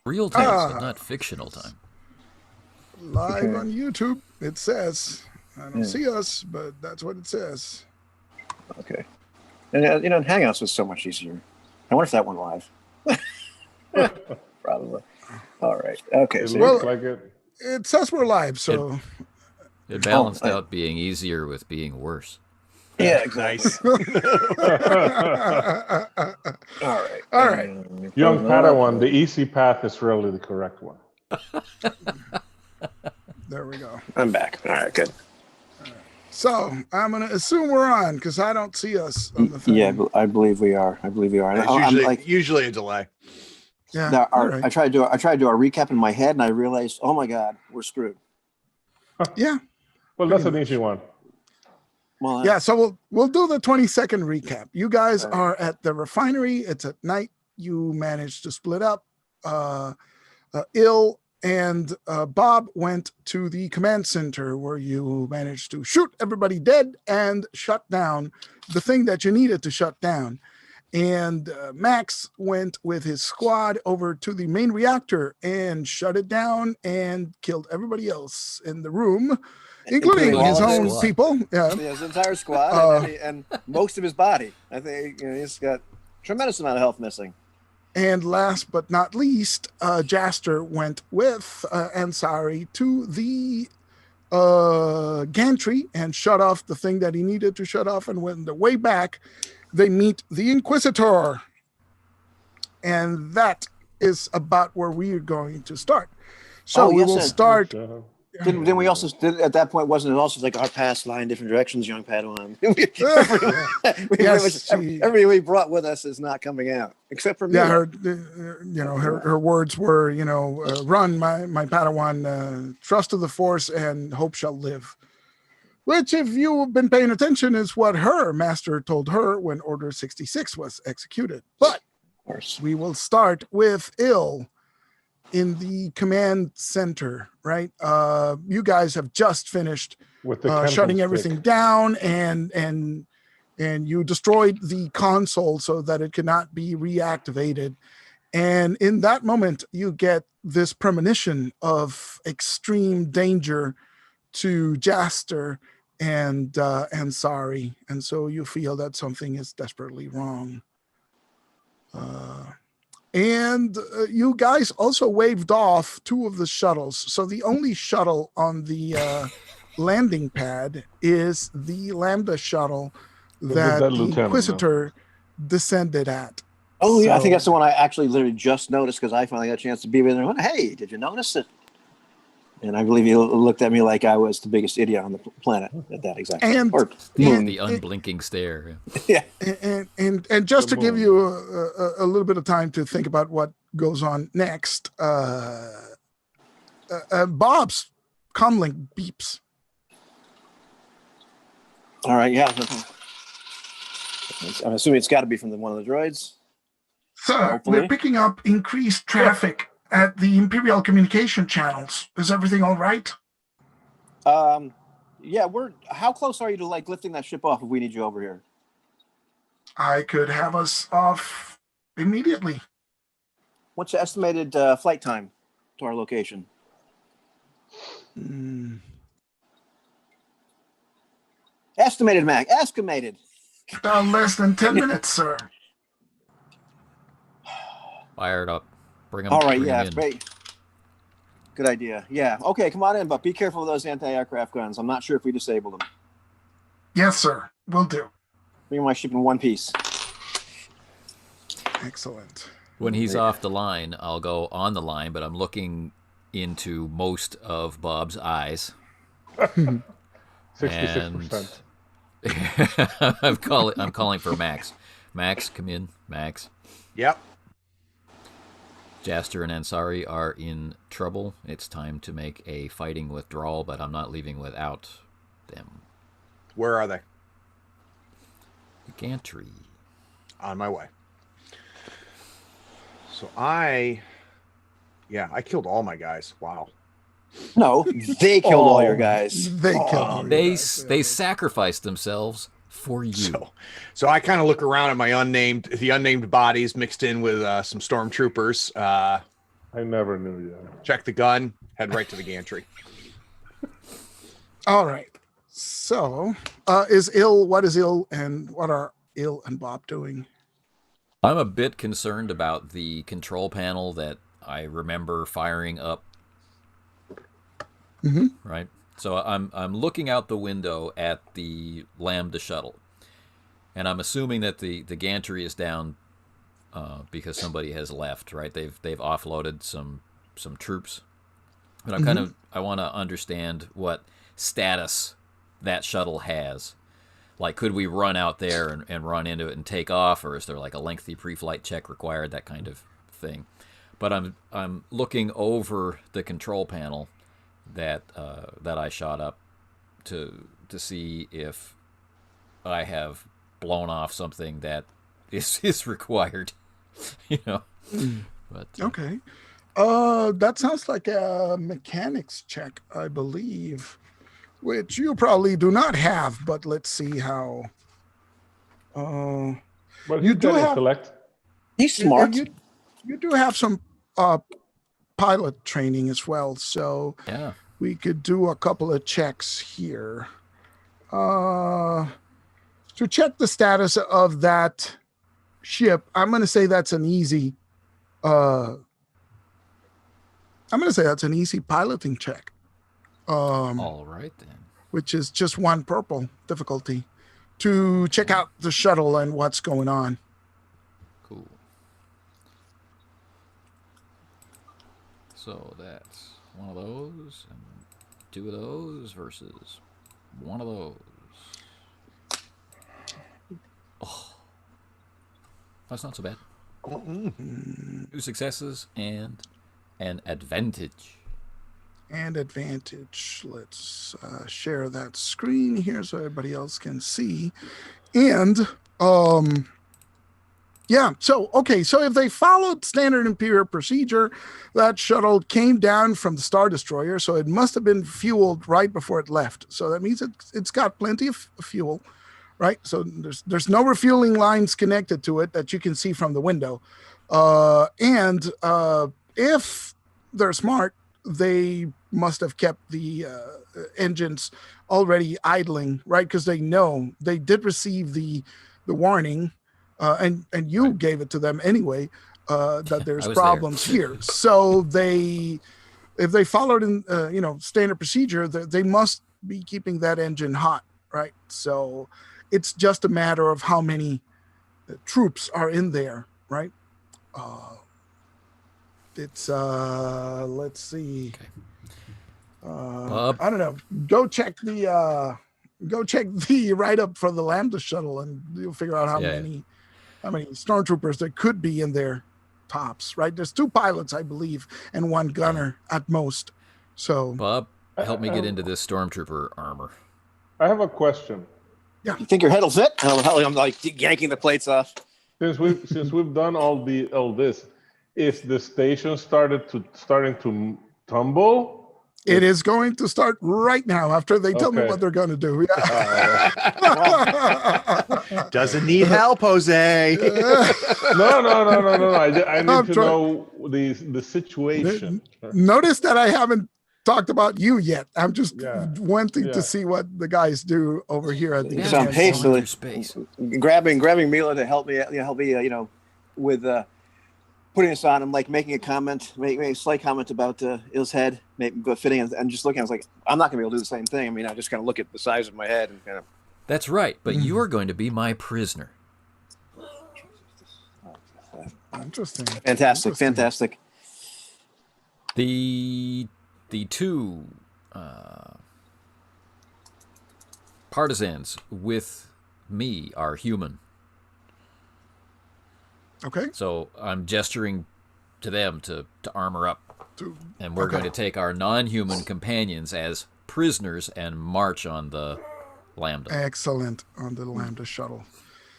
Real time, but not fictional time. Live on YouTube, it says. I don't Yeah. see us, but that's what it says. Okay. And Hangouts was so much easier. I wonder if that went live. Probably. All right. Okay. It So looks like it. It says we're live, so It balanced out being easier with being worse. yeah, exactly. All right. All right. Young Padawan, the easy path is really the correct one. There we go. I'm back. All right. Good. So I'm gonna assume we're on because I don't see us on the thing. Yeah, I believe we are. And It's usually a delay. Yeah. All right. I tried to do a recap in my head, and I realized, oh my God, we're screwed. Yeah. Well, that's an easy one. Well, Yeah. So we'll do the 20-second recap. You guys are at the refinery. It's at night. You managed to split up. Il and Bob went to the command center where you managed to shoot everybody dead and shut down the thing that you needed to shut down. And Max went with his squad over to the main reactor and shut it down and killed everybody else in the room, including Including his all own squad. people. Yeah. his entire squad and most of his body. I think he's got tremendous amount of health missing. And last but not least, Jaster went with Ansari to the gantry and shut off the thing that he needed to shut off. And when the way back, they meet the Inquisitor. And that is about where we are going to start. So we will start. Didn't we also at that point wasn't it also like our past lie in different directions, young Padawan? Everybody we brought with us is not coming out except for me. Yeah, her words were, run, my Padawan, trust to the Force and hope shall live. Which, if you've been paying attention, is what her master told her when Order 66 was executed. But we will start with Il in the command center, right? You guys have just finished With the shutting everything down, and you destroyed the console so that it cannot be reactivated. And in that moment, you get this premonition of extreme danger to Jaster and Ansari, and so you feel that something is desperately wrong. And you guys also waved off two of the shuttles. So the only shuttle on the landing pad is the Lambda shuttle that the Inquisitor descended at. Oh, yeah, I think that's the one I actually literally just noticed because I finally got a chance to be with her. Hey, did you notice it? And I believe he looked at me like I was the biggest idiot on the planet at that exact time. The unblinking stare. Yeah. And just to give you a little bit of time to think about what goes on next, Bob's comlink beeps. All right, yeah. I'm assuming it's got to be from one of the droids. Sir, we're picking up increased traffic at the Imperial communication channels. Is everything all right? Yeah, how close are you to lifting that ship off if we need you over here? I could have us off immediately. What's the estimated flight time to our location? Estimated, Mac. Estimated. Less than 10 minutes, sir. Fired up. Bring them. All right, yeah, great. Good idea. Yeah, okay, come on in, but be careful with those anti-aircraft guns. I'm not sure if we disable them. Yes, sir. Will do. Bring my ship in one piece. Excellent. When he's off the line, I'll go on the line, but I'm looking into most of Bob's eyes. 66%. I'm calling for Max. Max, come in. Max. Yep. Jaster and Ansari are in trouble. It's time to make a fighting withdrawal, but I'm not leaving without them. Where are they? The gantry. On my way. So I killed all my guys. Wow. No, they killed all your guys. They killed. They sacrificed themselves for you. So I kind of look around at the unnamed bodies mixed in with some stormtroopers. I never knew that. Check the gun. Head right to the gantry. All right. So, what is ill, and what are ill and Bob doing? I'm a bit concerned about the control panel that I remember firing up. Mm-hmm. Right. So I'm looking out the window at the Lambda shuttle, and I'm assuming that the gantry is down because somebody has left. Right. They've offloaded some troops, but I want to understand what status that shuttle has. Like, could we run out there and run into it and take off, or is there like a lengthy pre-flight check required, that kind of thing? But I'm looking over the control panel that I shot up to see if I have blown off something that is required, But Okay. That sounds like a mechanics check, I believe, which you probably do not have, but let's see how. But You you do do have- intellect. He's smart. You do have some pilot training as well, so yeah, we could do a couple of checks here. To check the status of that ship, I'm going to say that's an easy. I'm going to say that's an easy piloting check. all right then. Which is just one purple difficulty to check out the shuttle and what's going on. Cool. So that's one of those and two of those versus one of those. Oh, that's not so bad. Two successes and an advantage. And advantage. Let's share that screen here so everybody else can see. And yeah, so if they followed standard Imperial procedure, that shuttle came down from the Star Destroyer, so it must have been fueled right before it left. So that means it's got plenty of fuel, right? So there's no refueling lines connected to it that you can see from the window. And if they're smart, they must have kept the engines already idling, right? Because they know they did receive the warning, and you gave it to them anyway, that there's I was problems here. So if they followed in standard procedure, they must be keeping that engine hot, right? So it's just a matter of how many troops are in there, right? It's let's see. Okay. I don't know. Go check the write-up for the Lambda shuttle, and you'll figure out how many stormtroopers there could be in there tops. Right? There's 2 pilots, I believe, and 1 gunner at most. So Bob, help me get into this stormtrooper armor. I have a question. You think your head will fit? I'm like yanking the plates off. Since we've done all this, is the station starting to tumble? it is going to start right now after they tell me Okay. what they're going to do. Yeah. Doesn't need help, Jose. No. I need I'm to trying- know the situation. Notice that I haven't talked about you yet. I'm just Yeah. wanting Yeah. to see what the guys do over here at the Yeah, end. so I'm Going hastily through space. grabbing Mila to help me with putting this on. I'm like making a comment, making a slight comment about Il's head, fitting, and just looking. I was like, I'm not gonna be able to do the same thing. I mean, I just kind of look at the size of my head and kind of. That's right, but you're going to be my prisoner. Interesting. Fantastic. The 2 partisans with me are human. Okay. So I'm gesturing to them to armor up. To- And we're going to take our non-human companions as prisoners and march on the Lambda. Excellent on the Lambda shuttle.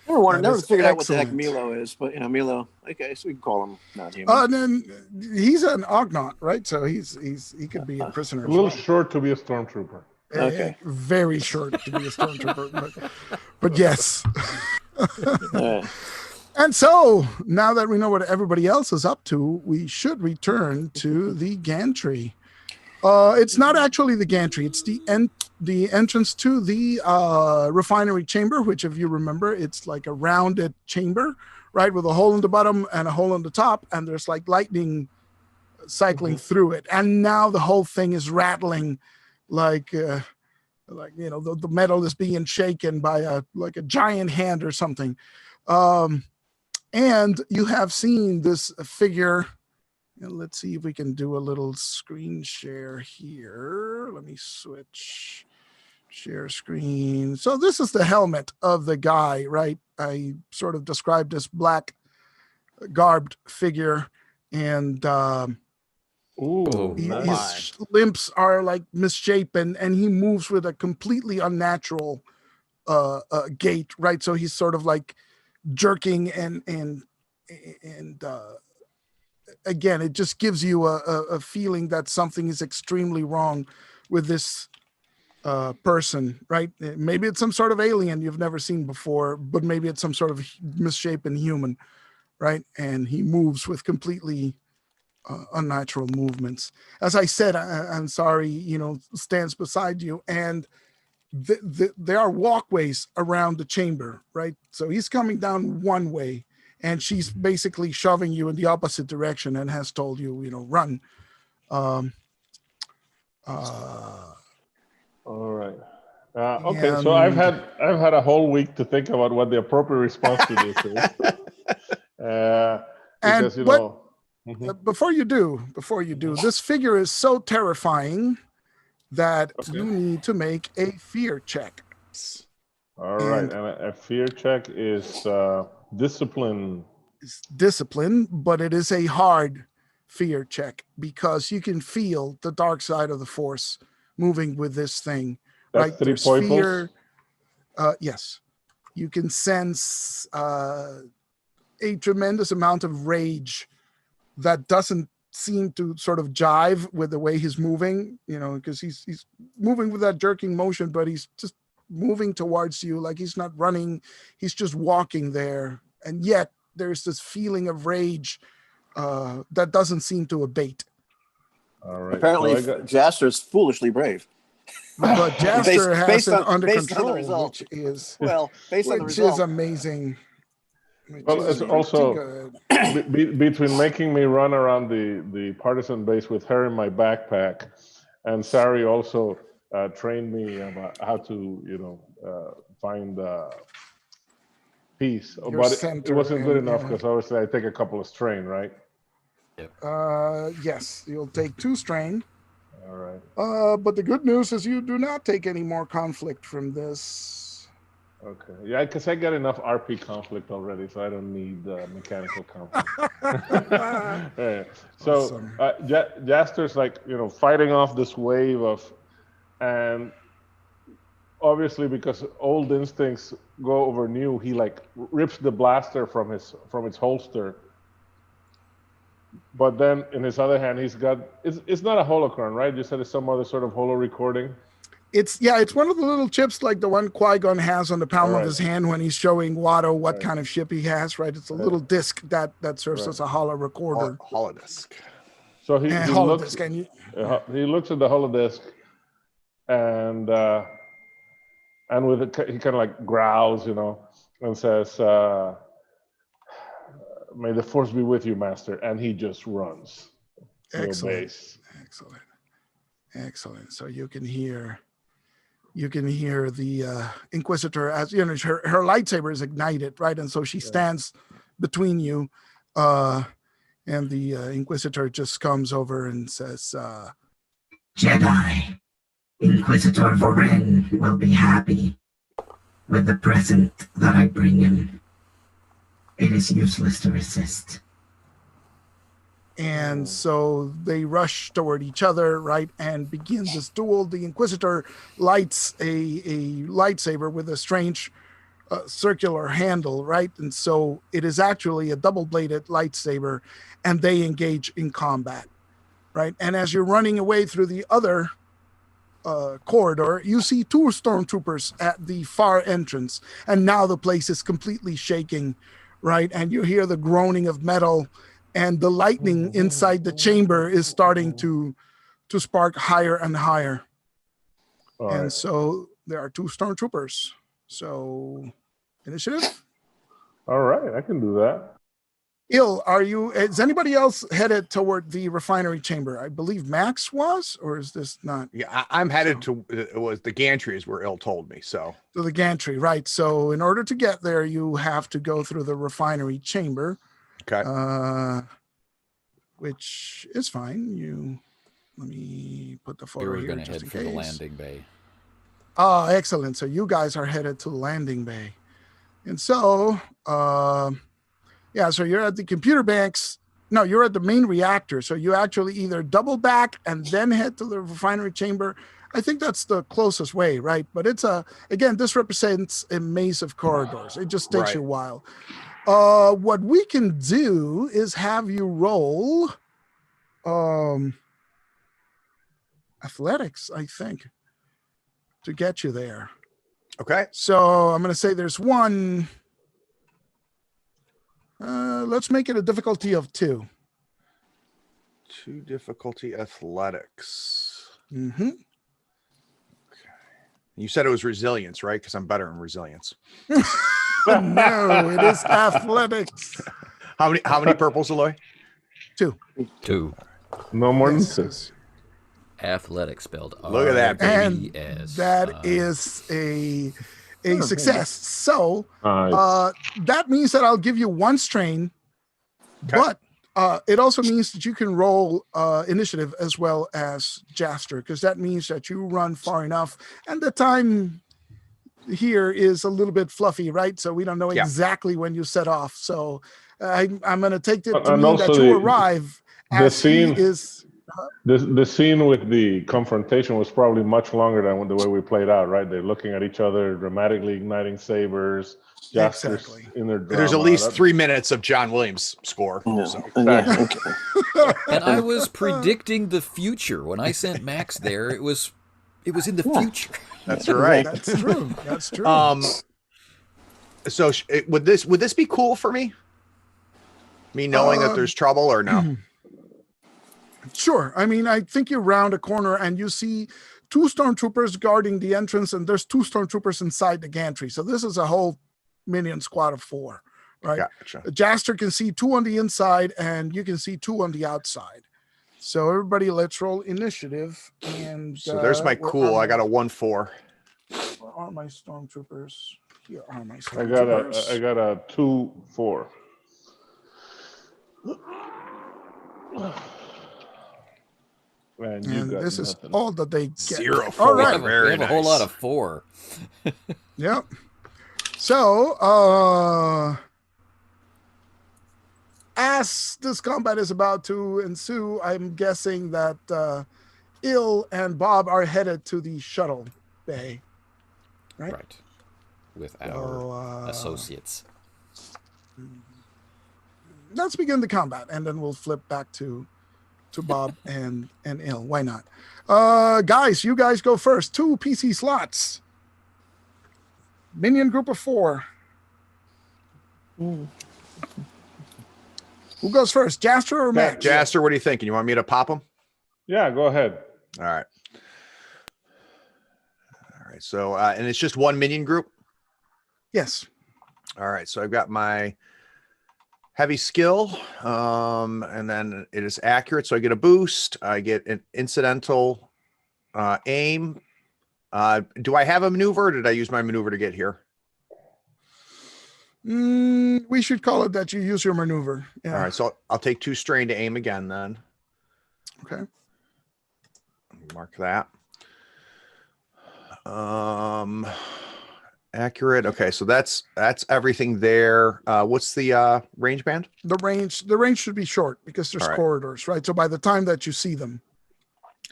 Never That is figured out what the heck excellent. Milo is, but Milo. Okay, so we can call him not human. And then he's an Ognaut, right? So he could be a prisoner. A as little well. short to be a stormtrooper. Okay. Very short to be a stormtrooper, but yes. And so, now that we know what everybody else is up to, we should return to the gantry. It's not actually the gantry; it's the entrance to the refinery chamber. Which, if you remember, it's like a rounded chamber, right, with a hole in the bottom and a hole in the top, and there's like lightning cycling through it. And now the whole thing is rattling, like the metal is being shaken by a giant hand or something. And you have seen this figure. And let's see if we can do a little screen share here. Let me switch share screen. So this is the helmet of the guy, right? I sort of described this black garbed figure, and Ooh, his limbs are like misshapen, and he moves with a completely unnatural gait, right? So he's sort of like jerking and again, it just gives you a feeling that something is extremely wrong with this person, right? Maybe it's some sort of alien you've never seen before, but maybe it's some sort of misshapen human, right? And he moves with completely unnatural movements. As I said, I'm sorry, stands beside you, and there are walkways around the chamber, right? So he's coming down one way, and she's basically shoving you in the opposite direction and has told you, run. all right. Okay, so I've had a whole week to think about what the appropriate response to this is. Because before you do, this figure is so terrifying that you need to make a fear check. All right, and a fear check is discipline. It's discipline, but it is a hard fear check because you can feel the dark side of the Force moving with this thing. That's right? 3 There's points. fear. Yes, you can sense a tremendous amount of rage that doesn't seem to sort of jive with the way he's moving, because he's moving with that jerking motion, but he's just moving towards you like he's not running, he's just walking there. And yet there's this feeling of rage that doesn't seem to abate. All right. Apparently, Jaster is foolishly brave. But Jaster has it under control, which is amazing. Well, it's also between making me run around the partisan base with her in my backpack, and Sari also trained me about how to, find peace. But it wasn't good enough because obviously I take a couple of strain, right? Yep. Yes, you'll take 2 strain. All right. But the good news is you do not take any more conflict from this. Okay. Yeah, because I got enough RP conflict already, so I don't need mechanical conflict. Yeah. So Awesome. Jaster's like, fighting off this wave of, and obviously because old instincts go over new, he like rips the blaster from its holster. But then in his other hand, he's got, it's not a holocron, right? You said it's some other sort of holo recording. It's one of the little chips like the one Qui-Gon has on the palm of his hand when he's showing Watto what kind of ship he has, right? It's a little disc that serves as a holo recorder. Holodisc. So he looks and he looks at the holodisc and with it, he kind of like growls, and says, "May the Force be with you, Master," and he just runs. Excellent. So you can hear the Inquisitor as her lightsaber is ignited, right? And so she stands between you, and the Inquisitor just comes over and says, "Jedi, Inquisitor Voren will be happy with the present that I bring him. It is useless to resist." And so they rush toward each other, right, and begin this duel. The Inquisitor lights a lightsaber with a strange circular handle, right? And so it is actually a double-bladed lightsaber, and they engage in combat, right? And as you're running away through the other corridor, you see 2 stormtroopers at the far entrance, and now the place is completely shaking, right? And you hear the groaning of metal, and the lightning inside the chamber is starting to spark higher and higher. All And right. so there are 2 stormtroopers. So initiative. All right, I can do that. Is anybody else headed toward the refinery chamber? I believe Max was, or is this not? Yeah, I'm headed to, it was the gantries where Il told me, so. To the gantry, right. So in order to get there, you have to go through the refinery chamber. Okay. Which is fine. Let me put the We photo were here going to just head in for case. the landing bay. Oh, excellent. So you guys are headed to the landing bay. And so, so you're at the computer banks. No, you're at the main reactor. So you actually either double back and then head to the refinery chamber. I think that's the closest way, right? But again, this represents a maze of corridors. It just takes you a while. What we can do is have you roll athletics, I think, to get you there. Okay. So I'm going to say there's one. Let's make it a difficulty of 2. 2 difficulty athletics. Mm-hmm. Okay. You said it was resilience, right? Because I'm better in resilience. No, it is athletics. How many purples, Aloy? 2. 2. No more than Yes. 6. Athletic spelled Look at that, And R-E-S. that is a success. So Nice. that means that I'll give you 1 strain, Okay. but it also means that you can roll initiative as well as Jaster, because that means that you run far enough, and the time here is a little bit fluffy, right? So we don't know exactly when you set off. So I'm going to take it to And mean that also you the- arrive the as scene- he is. The scene with the confrontation was probably much longer than the way we played out, right? They're looking at each other, dramatically igniting sabers. Jaster's Exactly. in their drama. There's at least That- 3 minutes of John Williams score. Yeah. So. Yeah, Exactly. okay. And I was predicting the future. When I sent Max there, it was in the future. That's right. That's true. That's true. So would this be cool for me? Me knowing that there's trouble or no? Sure. I mean, I think you round a corner and you see 2 stormtroopers guarding the entrance, and there's 2 stormtroopers inside the gantry. So this is a whole minion squad of 4, right? Gotcha. Jaster can see 2 on the inside, and you can see 2 on the outside. So everybody, let's roll initiative. And So there's my cool. I got a 1-4. Where are my stormtroopers? Here are my I stormtroopers. got a 2-4. Man, you And got this is nothing. all that they get. 0-4. All right. Very we have a whole nice. lot of 4. Yep. So, as this combat is about to ensue, I'm guessing that Il and Bob are headed to the shuttle bay. Right. With our So, associates. let's begin the combat, and then we'll flip back to Bob and Il. Why not? Guys, you guys go first. 2 PC slots. Minion group of 4. Who goes first, Jaster or Max? Jaster, what are you thinking? You want me to pop him? Yeah, go ahead. All right. All right. So, and it's just 1 minion group. Yes. All right. So I've got my heavy skill, and then it is accurate. So I get a boost. I get an incidental aim. Do I have a maneuver, or did I use my maneuver to get here? We should call it that you use your maneuver. Yeah. All right. So I'll take 2 strain to aim again then. Okay. Mark that. Accurate. Okay, so that's everything there. What's the range band? The range should be short because there's All right. corridors, right? So by the time that you see them,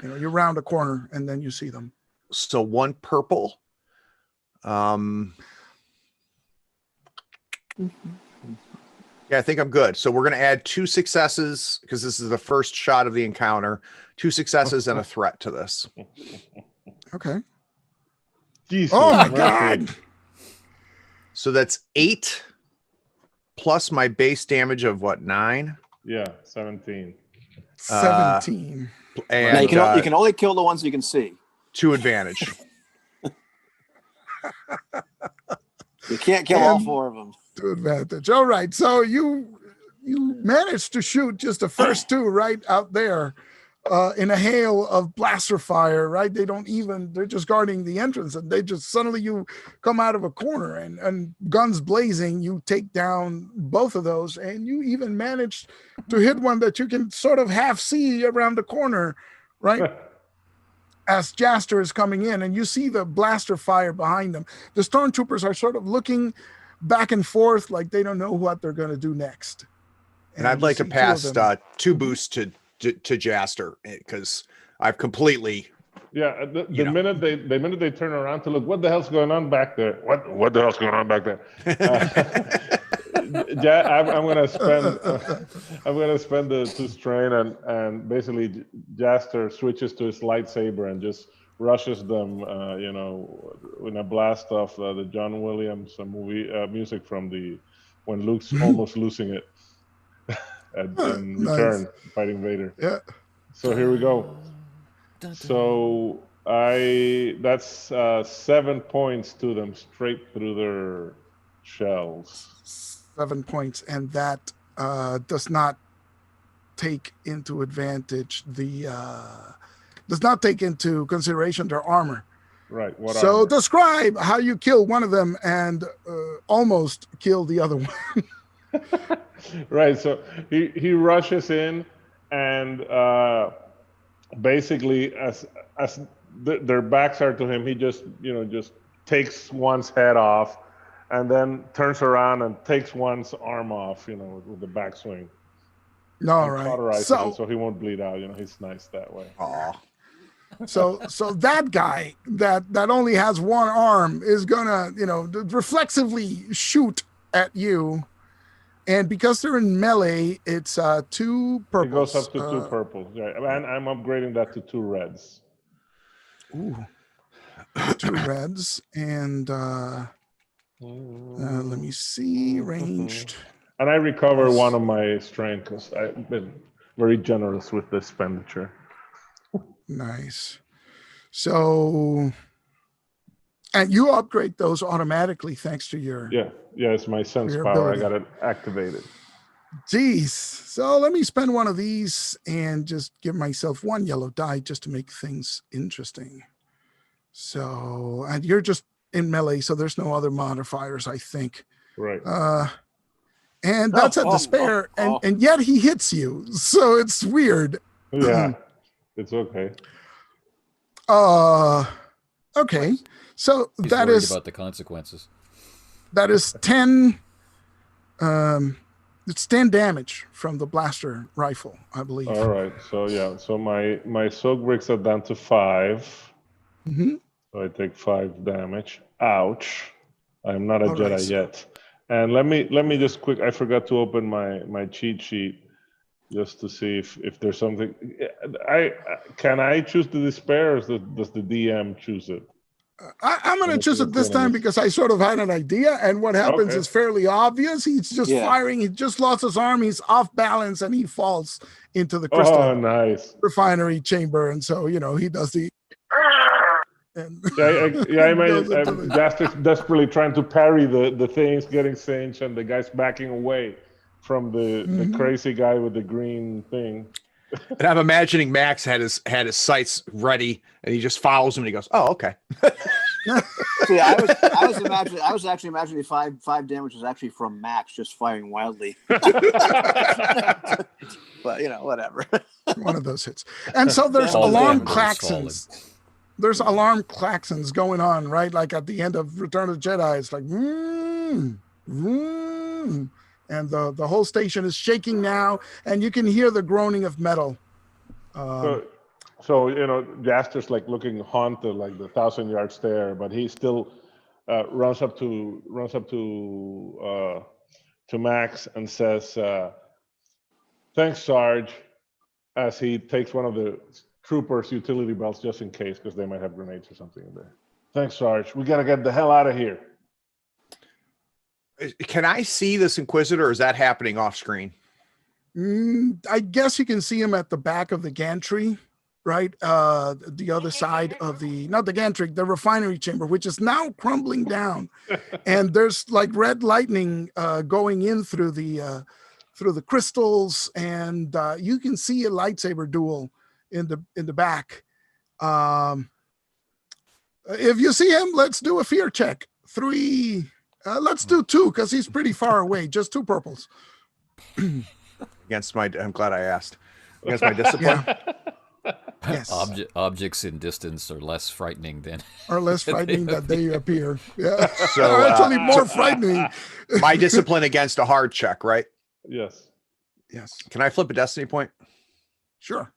you round a corner and then you see them. So 1 purple. Yeah, I think I'm good. So we're going to add 2 successes because this is the first shot of the encounter. 2 successes and a threat to this. Okay. Jesus Oh my mercy. God. So that's 8 plus my base damage of what, 9? Yeah, 17. 17. And Now you can only kill the ones you can see. 2 advantage. You can't kill all 4 of them. 2 advantage. All right. So you managed to shoot just the first 2 right out there in a hail of blaster fire, right? They're just guarding the entrance, and they just suddenly you come out of a corner and guns blazing, you take down both of those, and you even managed to hit one that you can sort of half see around the corner, right? As Jaster is coming in, and you see the blaster fire behind them. The stormtroopers are sort of looking back and forth like they don't know what they're going to do next. And I'd like to pass 2 boosts to Jaster, because I've completely. Yeah, the minute they turn around to look, what the hell's going on back there? What the hell's going on back there? I'm gonna spend the 2 strain, and basically Jaster switches to his lightsaber and just rushes them, in a blast of the John Williams movie music from when Luke's almost losing it. In return, fighting Vader. Yeah. So here we go. So that's 7 points to them straight through their shells. 7 points, and that does not take into consideration their armor. Right. So describe how you kill one of them and almost kill the other one. Right. So he rushes in, and basically as their backs are to him, he just takes one's head off, and then turns around and takes one's arm off, with the backswing. All right. So he won't bleed out. He's nice that way. Aw. So that guy that only has one arm is gonna, reflexively shoot at you. And because they're in melee, it's 2 purples. It goes up to 2 purples. Right. And I'm upgrading that to 2 reds. Ooh. 2 reds. And let me see. Ranged. And I recover 1 of my strength because I've been very generous with the expenditure. Nice. So, and you upgrade those automatically thanks to your... Yeah, it's my sense power. Ability. I got it activated. Geez. So let me spend 1 of these and just give myself 1 yellow die just to make things interesting. So, and you're just in melee, so there's no other modifiers, I think. Right. And that's a despair, and yet he hits you. So it's weird. Yeah, it's okay. Okay. So He's that worried is about the consequences. That is 10. It's 10 damage from the blaster rifle, I believe. All right. So my soak bricks are down to 5. Mm-hmm. So I take 5 damage. Ouch. I'm not a Jedi yet. And let me just quick. I forgot to open my cheat sheet just to see if there's something. Can I choose the despair, or does the DM choose it? I'm going to choose it this time because I sort of had an idea, and what happens is fairly obvious. He's just firing. He just lost his arm. He's off balance, and he falls into the crystal refinery chamber. And so, he does the... I'm just desperately trying to parry the things, getting singed, and the guy's backing away from the crazy guy with the green thing. And I'm imagining Max had his sights ready, and he just follows him, and he goes, "Oh, okay." See, I was actually imagining 5 damage was actually from Max just firing wildly. But whatever. One of those hits, and so there's alarm klaxons. There's alarm klaxons going on, right? Like at the end of Return of the Jedi, it's like, and the whole station is shaking now, and you can hear the groaning of metal. So Jaster's like looking haunted, like the 1,000-yard stare, but he still runs up to Max and says, "Thanks, Sarge," as he takes one of the troopers' utility belts just in case, because they might have grenades or something in there. "Thanks, Sarge. We gotta get the hell out of here." Can I see this Inquisitor, or is that happening off screen? I guess you can see him at the back of the gantry, right? The other side of not the gantry, the refinery chamber, which is now crumbling down. And there's like red lightning going in through the crystals, and you can see a lightsaber duel in the back. If you see him, let's do a fear check. 3. Let's do 2 because he's pretty far away. Just 2 purples. Against my, I'm glad I asked. Against my discipline. Yeah. Yes. Objects in distance are less frightening than they appear. Yeah. So actually more frightening. My discipline against a hard check, right? Yes. Yes. Can I flip a destiny point? Sure.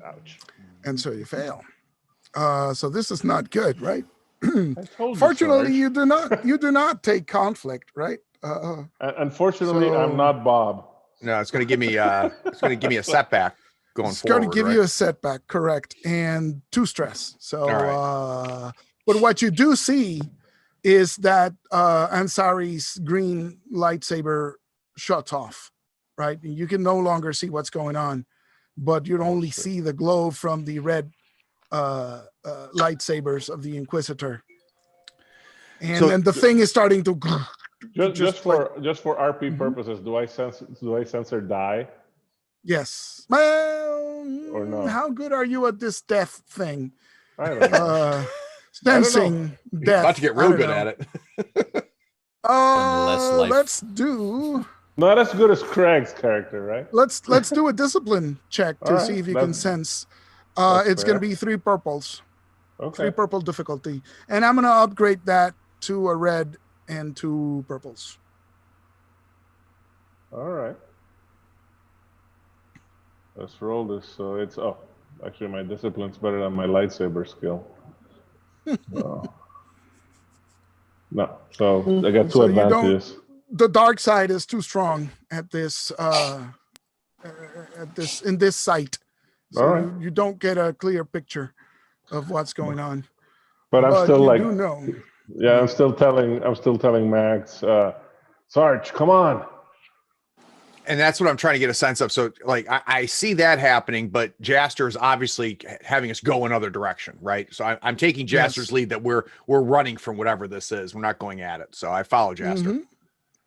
Ouch. And so you fail. So this is not good, right? I told you, Fortunately, Sarge. you do not take conflict, right? Unfortunately, I'm not Bob. No, it's going to give me a setback going It's forward. going to give you a setback, correct, and 2 stress. So, All but what you do see is that Ansari's green lightsaber shuts off, right? You can no longer see what's going on, but you only see the glow from the red lightsabers of the Inquisitor, and then the thing is starting to. Just for RP purposes, do I censor die? Yes. Well, Or no? how good are you at this death thing? I don't know. Sensing death. About to get real good at it. Less life. Let's do. Not as good as Craig's character, right? Let's do a discipline check to see if you can sense. It's going to be 3 purples. Okay. 3 purple difficulty, and I'm going to upgrade that to a red and 2 purples. All right. Let's roll this. So it's actually my discipline's better than my lightsaber skill. No, so I got 2 So you don't- advantages. The dark side is too strong at this in this site, so All right. you don't get a clear picture of what's going on. But I'm still you like, do know. yeah, I'm still telling Max, Sarge, come on. And that's what I'm trying to get a sense of. So like, I see that happening, but Jaster is obviously having us go another direction, right? So I'm taking Jaster's lead that we're running from whatever this is. We're not going at it. So I follow Jaster.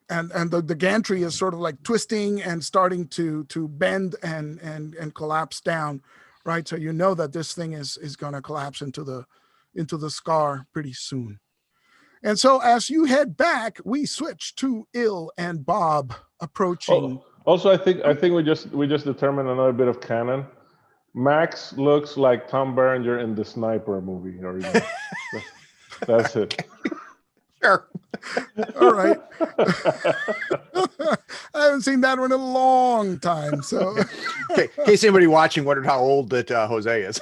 And the gantry is sort of like twisting and starting to bend and collapse down, right? So you know that this thing is going to collapse into the scar pretty soon. And so as you head back, we switch to Il and Bob approaching. Also, I think we just determined another bit of canon. Max looks like Tom Berenger in the Sniper movie. That's it. Sure. All right. I haven't seen that one in a long time. So, Okay, in case anybody watching wondered how old that Jose is.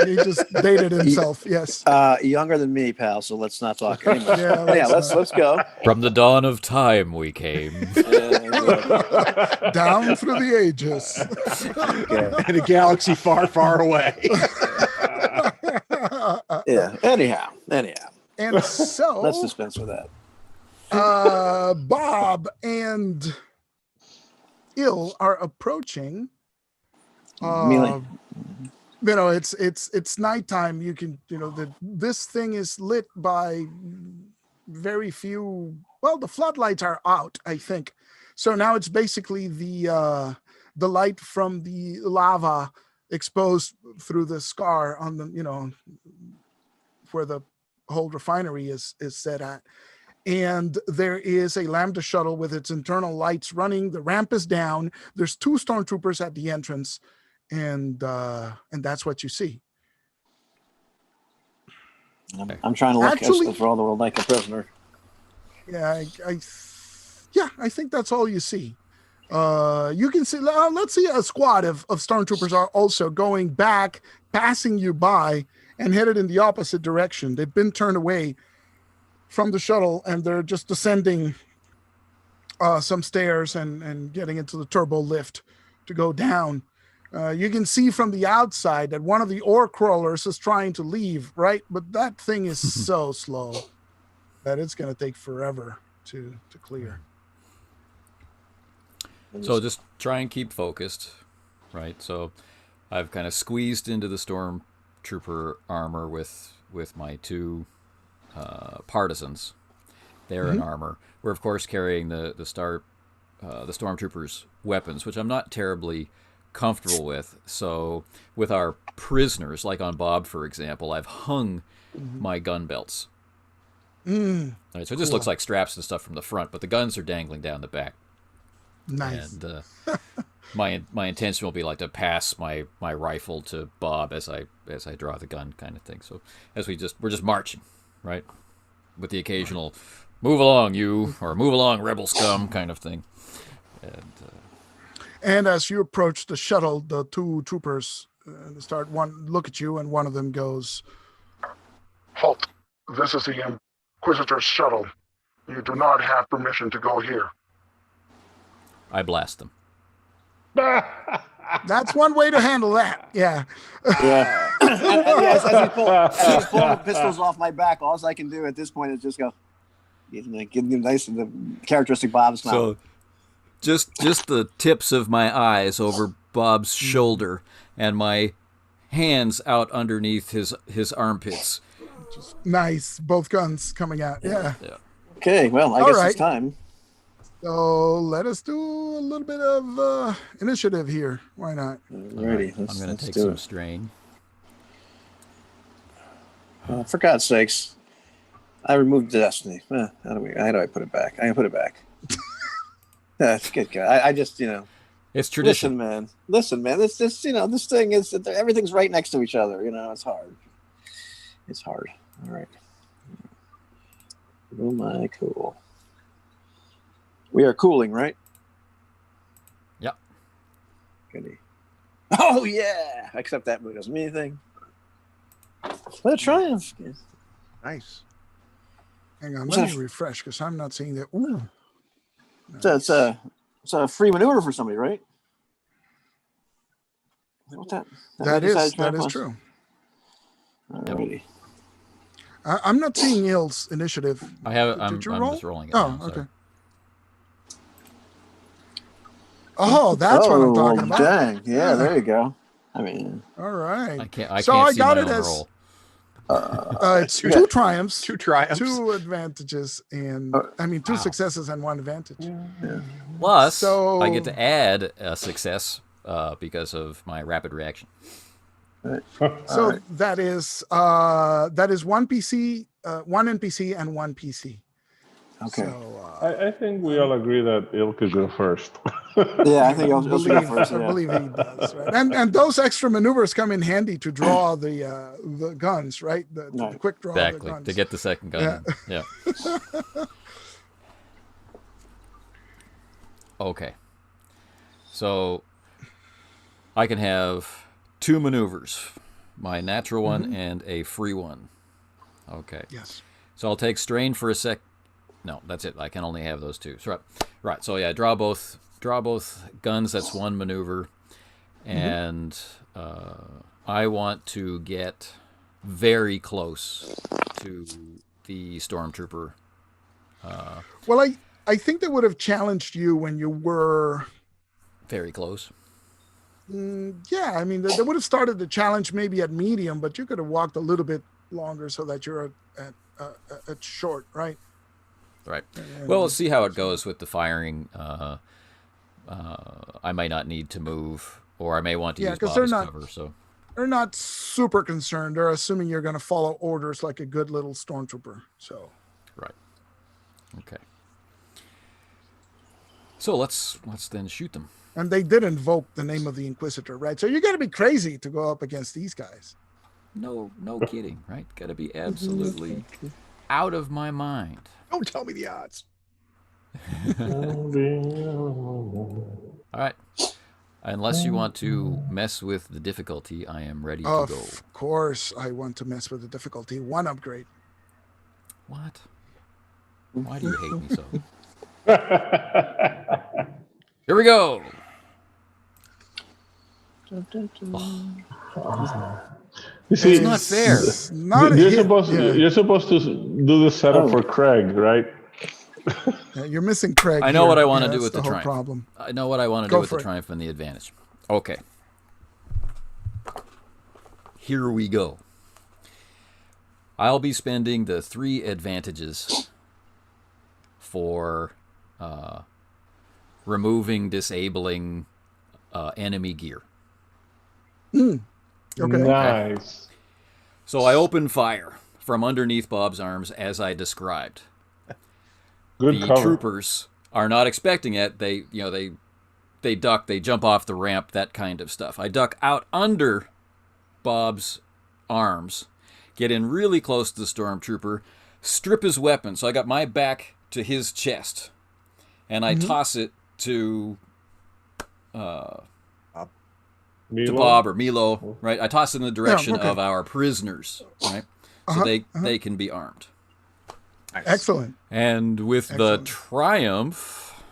he just dated himself. Yes. Younger than me, pal. So let's not talk anymore. Yeah, let's go. From the dawn of time we came. Down through the ages. In a galaxy far, far away. Yeah. Anyhow. And so Let's dispense with that. Bob and Il are approaching. Melee. It's nighttime. You can, this thing is lit by very few. Well, the floodlights are out, I think. So now it's basically the light from the lava exposed through the scar on the, where the whole refinery is set at. And there is a Lambda shuttle with its internal lights running. The ramp is down. There's 2 stormtroopers at the entrance, and that's what you see. I'm trying to look Actually- for all the world like a prisoner. Yeah, I think that's all you see. You can see. Let's see a squad of stormtroopers are also going back, passing you by, and headed in the opposite direction. They've been turned away from the shuttle, and they're just descending some stairs and getting into the turbo lift to go down. You can see from the outside that one of the ore crawlers is trying to leave, right? But that thing is so slow that it's going to take forever to clear. So just try and keep focused, right? So I've kind of squeezed into the stormtrooper armor with my two partisans. They're in armor. We're of course carrying the stormtroopers' weapons, which I'm not terribly comfortable with. So with our prisoners, like on Bob, for example, I've hung my gun belts. Right, so it just looks like straps and stuff from the front, but the guns are dangling down the back. Nice. And my intention will be like to pass my rifle to Bob as I draw the gun, kind of thing. So as we're just marching, right, with the occasional "move along, you," or "move along, rebel scum" kind of thing. And as you approach the shuttle, the two troopers look at you, and one of them goes, "Halt! This is the Inquisitor's shuttle. You do not have permission to go here." I blast them. That's one way to handle that. Yeah. Yeah. As he's pulling the pistols off my back, all I can do at this point is just go, give them nice and the characteristic Bob smile. So just the tips of my eyes over Bob's shoulder and my hands out underneath his armpits. Nice. Both guns coming out. Yeah. Okay, well, I guess it's time. So let us do a little bit of initiative here. Why not? Alrighty, I'm going to take some strain. For God's sakes, I removed Destiny. How do I put it back? I can put it back. That's good, guy. I just, it's tradition. Listen, man. This this thing is everything's right next to each other. It's hard. It's hard. All right. Oh my, cool. We are cooling, right? Yep. Goody. Oh yeah. Except that movie doesn't mean anything. What a triumph! Nice. Hang on, let me refresh because I'm not seeing that. Ooh. Nice. It's a free maneuver for somebody, right? What's that? That is true. Alrighty. I'm not seeing Il's initiative. I have. I'm Did you roll? just rolling it. Oh, now, okay. Oh, that's what I'm talking about. Dang. Yeah, there you go. I mean, all right. I can't so see I got my it own as roll. It's two triumphs, two advantages, and two successes and one advantage. Yeah. Plus, so, I get to add a success because of my rapid reaction. So right. that is one PC, one NPC, and one PC. Okay. So, I think we all agree that Il could go first. Yeah, I think I'll go first. I believe he does. Right? And those extra maneuvers come in handy to draw the guns, right? The quick draw exactly. of the guns. To get the second gun. Yeah. Okay. So I can have two maneuvers, my natural one and a free one. Okay. Yes. So I'll take strain for a sec. No, that's it. I can only have those two. So, right. So yeah, draw both guns. That's one maneuver, and I want to get very close to the stormtrooper. Well, I think they would have challenged you when you were very close. Yeah, I mean, they would have started the challenge maybe at medium, but you could have walked a little bit longer so that you're at short, right? Right. Well, let's see how it goes with the firing. I may not need to move, or I may want to use Bob as cover. So they're not super concerned. They're assuming you're going to follow orders like a good little stormtrooper. So right. Okay. So let's then shoot them. And they did invoke the name of the Inquisitor, right? So you got to be crazy to go up against these guys. No kidding, right? Got to be absolutely out of my mind. Don't tell me the odds. All right. Unless you want to mess with the difficulty, I am ready to go. Of course, I want to mess with the difficulty. One upgrade. What? Why do you hate me so? Here we go. You see, It's not fair. It's not a you're hit. supposed Yeah. you're supposed to do the setup for Craig, right? Yeah, you're missing Craig. I know here. what I want to Yeah, do that's with the whole triumph. problem. I know what I want to Go do with the for it. triumph and the advantage. Okay. Here we go. I'll be spending the 3 advantages for removing, disabling enemy gear. Okay. Nice. So I open fire from underneath Bob's arms as I described. Good The cover. troopers are not expecting it. They duck, they jump off the ramp, that kind of stuff. I duck out under Bob's arms, get in really close to the stormtrooper, strip his weapon. So I got my back to his chest, and I toss it to Bob or Milo, right? I toss it in the direction of our prisoners, right? So they can be armed. Nice. Excellent. And with the triumph,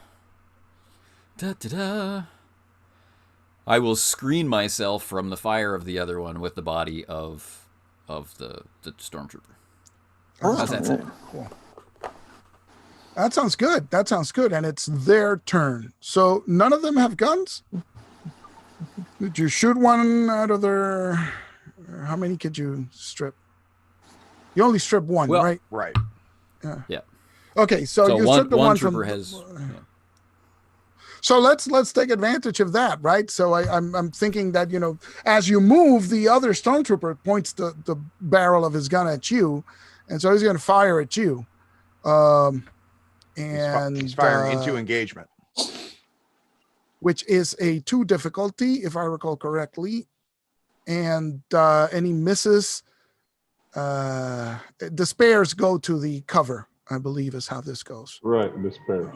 I will screen myself from the fire of the other one with the body of the stormtrooper. How's that sound? Cool. That sounds good. That sounds good. And it's their turn. So none of them have guns? Did you shoot one out of their... How many could you strip? You only strip one, right? Right. Yeah. Okay, so you one, stripped the one trooper from... has. So let's take advantage of that, right? So I'm thinking that, as you move, the other stormtrooper points the barrel of his gun at you, and so he's going to fire at you. And he's firing into engagement, which is a 2 difficulty, if I recall correctly, and he misses. The spares go to the cover, I believe, is how this goes. Right, the spares.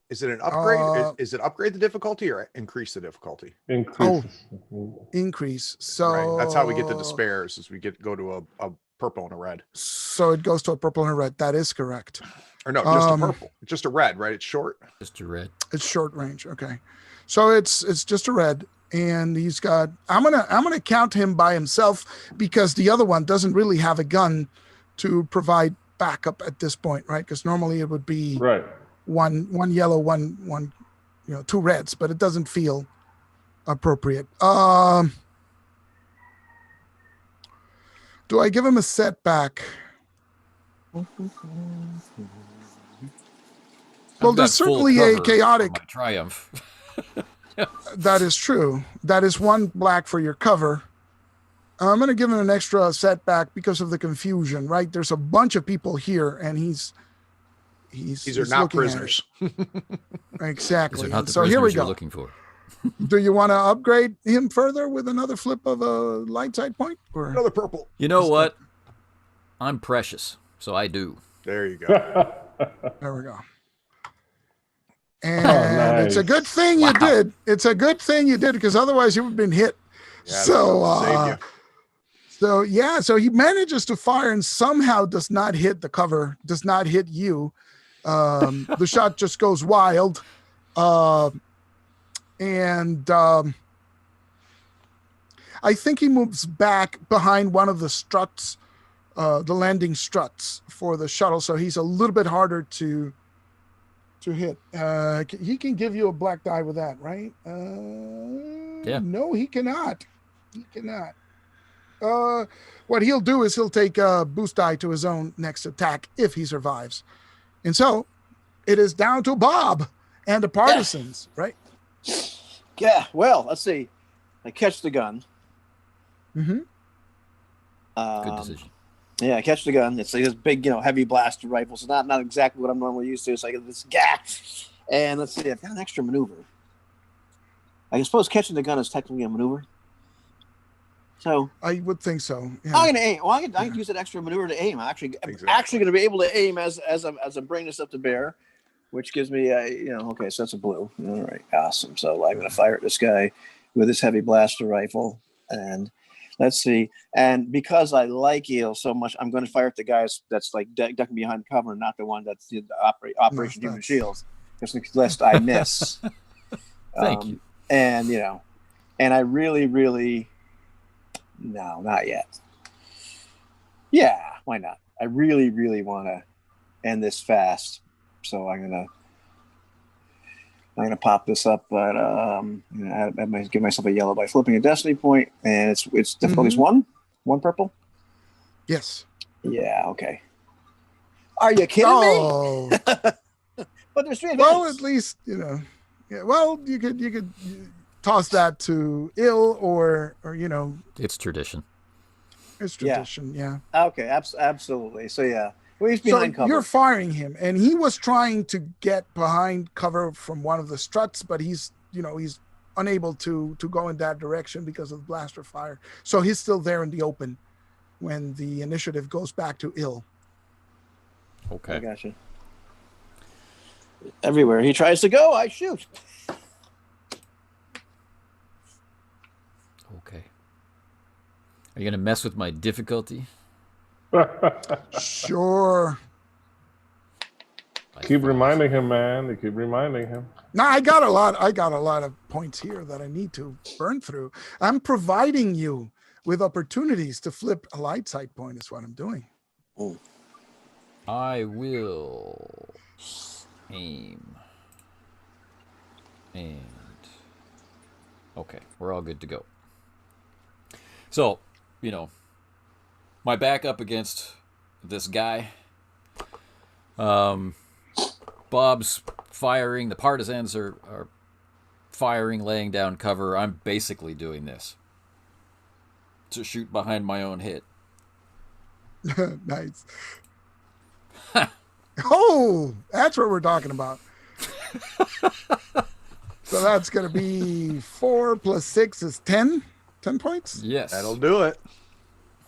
Is it an upgrade? Is it upgrade the difficulty or increase the difficulty? Increases. Increase. So Right. That's how we get the despairs, is we go to a purple and a red. So it goes to a purple and a red. That is correct. Or no, just a purple. It's just a red, right? It's short. Just a red. It's short range. Okay. So it's just a red, and he's got. I'm gonna count him by himself because the other one doesn't really have a gun to provide backup at this point, right? Because normally it would be Right. one yellow, one 2 reds, but it doesn't feel appropriate. Do I give him a setback? Well, there's certainly a chaotic. My triumph. That is true. That is 1 black for your cover. I'm going to give him an extra setback because of the confusion, right? There's a bunch of people here, and these are not prisoners. Exactly. These are not the So here we prisoners you're go. looking for. Do you want to upgrade him further with another flip of a light side point? Or Another purple. You know what? I'm precious, so I do. There you go. there we go. And it's a good thing you did. It's a good thing you did, because otherwise you would have been hit. Yeah, So so he manages to fire and somehow does not hit the cover, does not hit you. The shot just goes wild. And I think he moves back behind one of the struts, the landing struts for the shuttle. So he's a little bit harder to hit. He can give you a black die with that, right? Yeah. No, he cannot. He cannot. What he'll do is he'll take a boost die to his own next attack if he survives. And so it is down to Bob and the partisans, right? Yeah, well, let's see. I catch the gun. Mm-hmm. Good decision. Yeah, I catch the gun. It's like this big, heavy blaster rifle. So not exactly what I'm normally used to. It's like this gas. And let's see, I've got an extra maneuver. I suppose catching the gun is technically a maneuver. So I would think so. Yeah. I'm gonna aim. Well, I can use that extra maneuver to aim. I'm actually gonna be able to aim as I'm bringing this up to bear, which gives me okay, so that's a blue. All right, awesome. So I'm gonna fire at this guy with this heavy blaster rifle, and let's see. And because I like Eel so much, I'm going to fire at the guys that's like ducking behind cover, not the one that's the Operation Human Shields, just lest I miss. Thank you. And And I really, no, not yet. Yeah, why not? I really want to end this fast, so I'm gonna pop this up, but I might give myself a yellow by flipping a destiny point, and it's difficulties one purple. Yes. Yeah. Okay. Are you kidding me? But there's 3 advantages. Well, at least Yeah. Well, you could toss that to ill or It's tradition. It's tradition. Yeah. Okay. Absolutely. So yeah. Well, he's behind cover. You're firing him, and he was trying to get behind cover from one of the struts, but he's unable to go in that direction because of the blaster fire. So he's still there in the open when the initiative goes back to ill. Okay. I gotcha. Everywhere he tries to go, I shoot. Okay. Are you gonna mess with my difficulty? Sure. Keep reminding him, man. You keep reminding him. No, I got a lot of points here that I need to burn through. I'm providing you with opportunities to flip a light side point is what I'm doing. Oh. I will aim. And okay, we're all good to go. So, my back up against this guy. Bob's firing. The partisans are firing, laying down cover. I'm basically doing this to shoot behind my own head. Nice. Oh, that's what we're talking about. So that's going to be 4 plus 6 is 10. 10 points? Yes. That'll do it.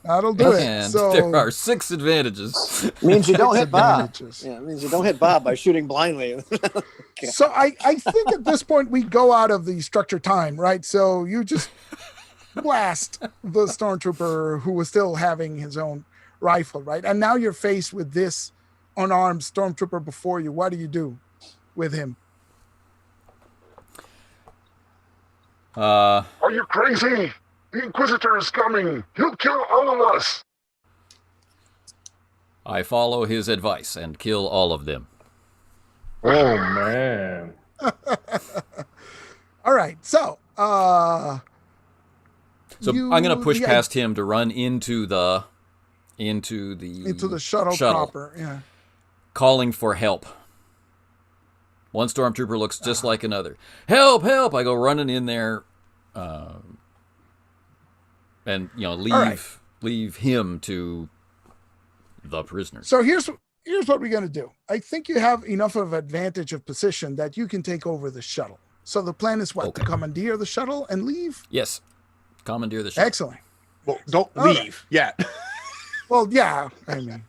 That'll do it. And so there are 6 advantages. Means you don't hit Bob. advantages. Yeah, it means you don't hit Bob by shooting blindly. Okay. So I think at this point we go out of the structure time, right? So you just blast the stormtrooper who was still having his own rifle, right? And now you're faced with this unarmed stormtrooper before you. What do you do with him? Are you crazy? The Inquisitor is coming. He'll kill all of us. I follow his advice and kill all of them. Oh, man. All right. So, I'm going to push past him to run into the shuttle proper. Yeah. Calling for help. One stormtrooper looks just like another. Help, help! I go running in there, and leave him to the prisoners. So here's what we're going to do. I think you have enough of advantage of position that you can take over the shuttle. So the plan is what? Okay. To commandeer the shuttle and leave? Yes. Commandeer the shuttle. Excellent. Well, don't leave yet. Well, yeah. I mean,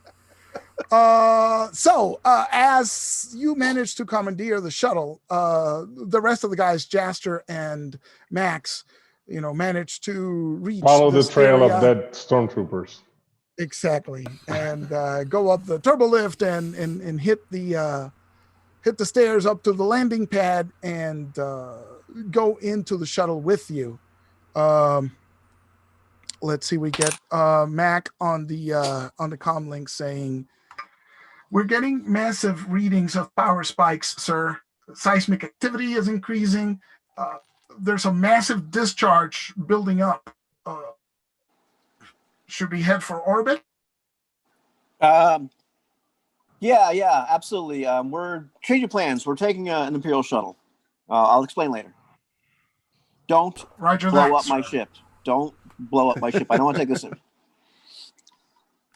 as you manage to commandeer the shuttle, the rest of the guys, Jaster and Max, manage to reach. Follow the trail area. of dead stormtroopers. Exactly, and go up the turbo lift and hit the stairs up to the landing pad and go into the shuttle with you. Let's see, we get Mac on the comm link saying, "We're getting massive readings of power spikes, sir. Seismic activity is increasing. There's a massive discharge building up. Should we head for orbit?" Yeah, absolutely. We're change your plans. We're taking an Imperial shuttle. I'll explain later. Don't blow up my ship. Don't blow up my ship. I don't want to take this in.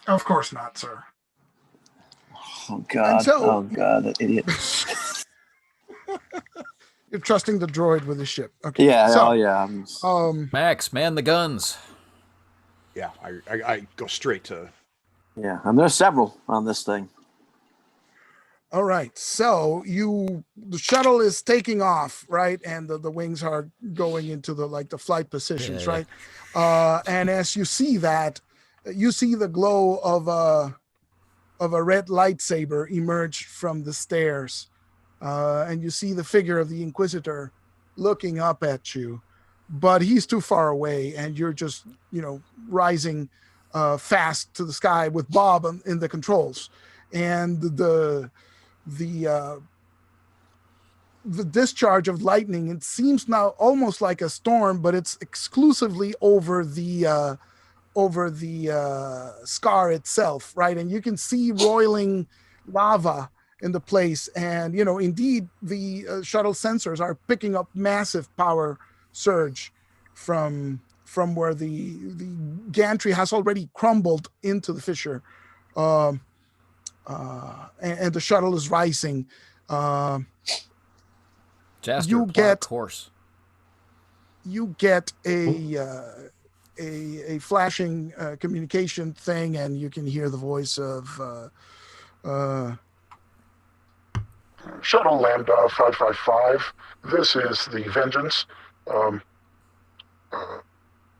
Of course not, sir. Oh God! That idiot. You're trusting the droid with the ship. Okay. Yeah. Max, man the guns. Yeah, I go straight to. Yeah, and there's several on this thing. All right, so the shuttle is taking off, right, and the wings are going into the flight positions, right? And as you see that, you see the glow of a red lightsaber emerge from the stairs, and you see the figure of the Inquisitor looking up at you. but he's too far away, and you're just, rising fast to the sky with Bob in the controls. And the discharge of lightning, it seems now almost like a storm, but it's exclusively over the scar itself, right? And you can see roiling lava in the place, and indeed the shuttle sensors are picking up massive power surge from where the gantry has already crumbled into the fissure, and the shuttle is rising. Jaster, plot a course. You get a flashing communication thing, and you can hear the voice of Shuttle Lambda 555. This is the Vengeance.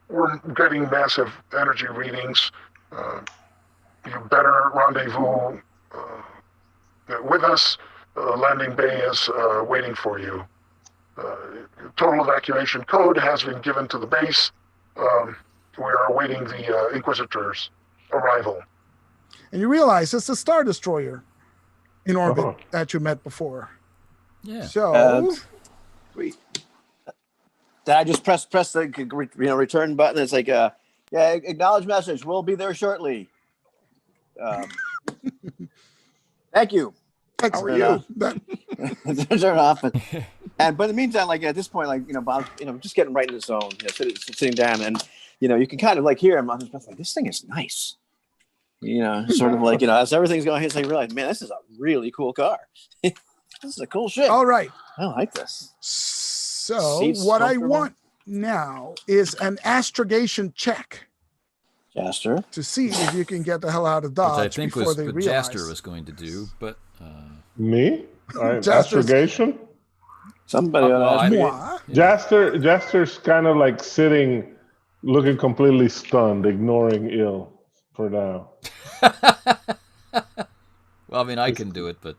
We're getting massive energy readings. You better rendezvous with us. Landing bay is waiting for you. Total evacuation code has been given to the base. We are awaiting the Inquisitor's arrival. And you realize it's a Star Destroyer in orbit that you met before. Yeah. So, sweet. Did I just press the return button? It's like acknowledge message. We'll be there shortly. Thank you. Excellent. Turn off. But in the meantime, like at this point, Bob, just getting right in the zone, sitting down, and you can kind of hear him on his breath, like, this thing is nice. Sort of as everything's going, he's like, realize, man, this is a really cool car. This is a cool shit. All right. I like this. So what I want now is an astrogation check. Jaster. To see if you can get the hell out of Dodge. Which I think was what Jaster was going to do, but... Me? Astrogation? Somebody Jaster's kind of sitting, looking completely stunned, ignoring ill for now. Well, I mean, I can do it, but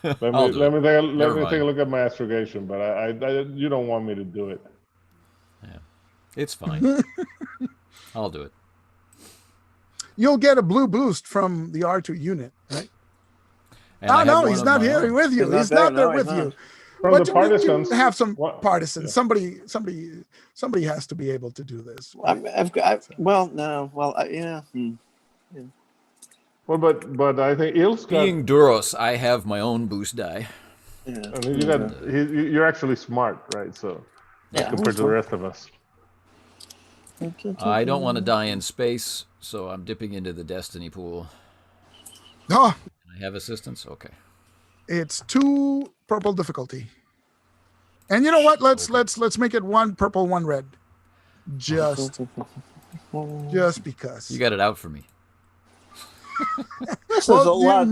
let me take a look at my astrogation, but I you don't want me to do it. Yeah, it's fine. I'll do it. You'll get a blue boost from the R2 unit, right? No, he's not here with you. He's not there with you. From but the partisans, you have some partisans. Yeah. Somebody has to be able to do this. Well, but I think Il's got... Being Duros, I have my own boost die. Yeah. I mean, you're actually smart, right? So compared to the rest of us. I don't want to die in space, so I'm dipping into the destiny pool. Oh. Can I have assistance? Okay. It's 2 purple difficulty. And you know what? Let's make it 1 purple, 1 red. Just because. You got it out for me. Well, you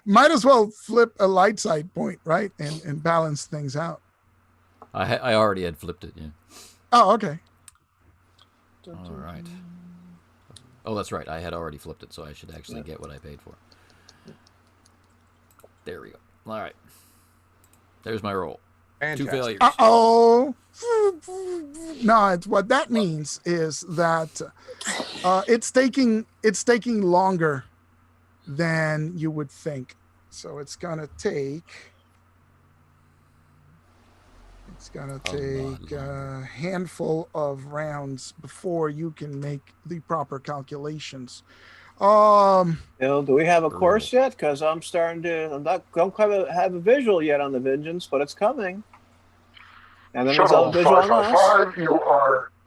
might as well flip a light side point, right? And balance things out. I already had flipped it, yeah. Oh, okay. All right. Oh, that's right. I had already flipped it, so I should actually get what I paid for. There we go. All right. There's my roll. Fantastic. 2 failures. Uh-oh. No, what that means is that it's taking longer than you would think. So it's gonna take a handful of rounds before you can make the proper calculations. Do we have a course yet? Because don't quite have a visual yet on the Vengeance, but it's coming. And then Shuttle 555,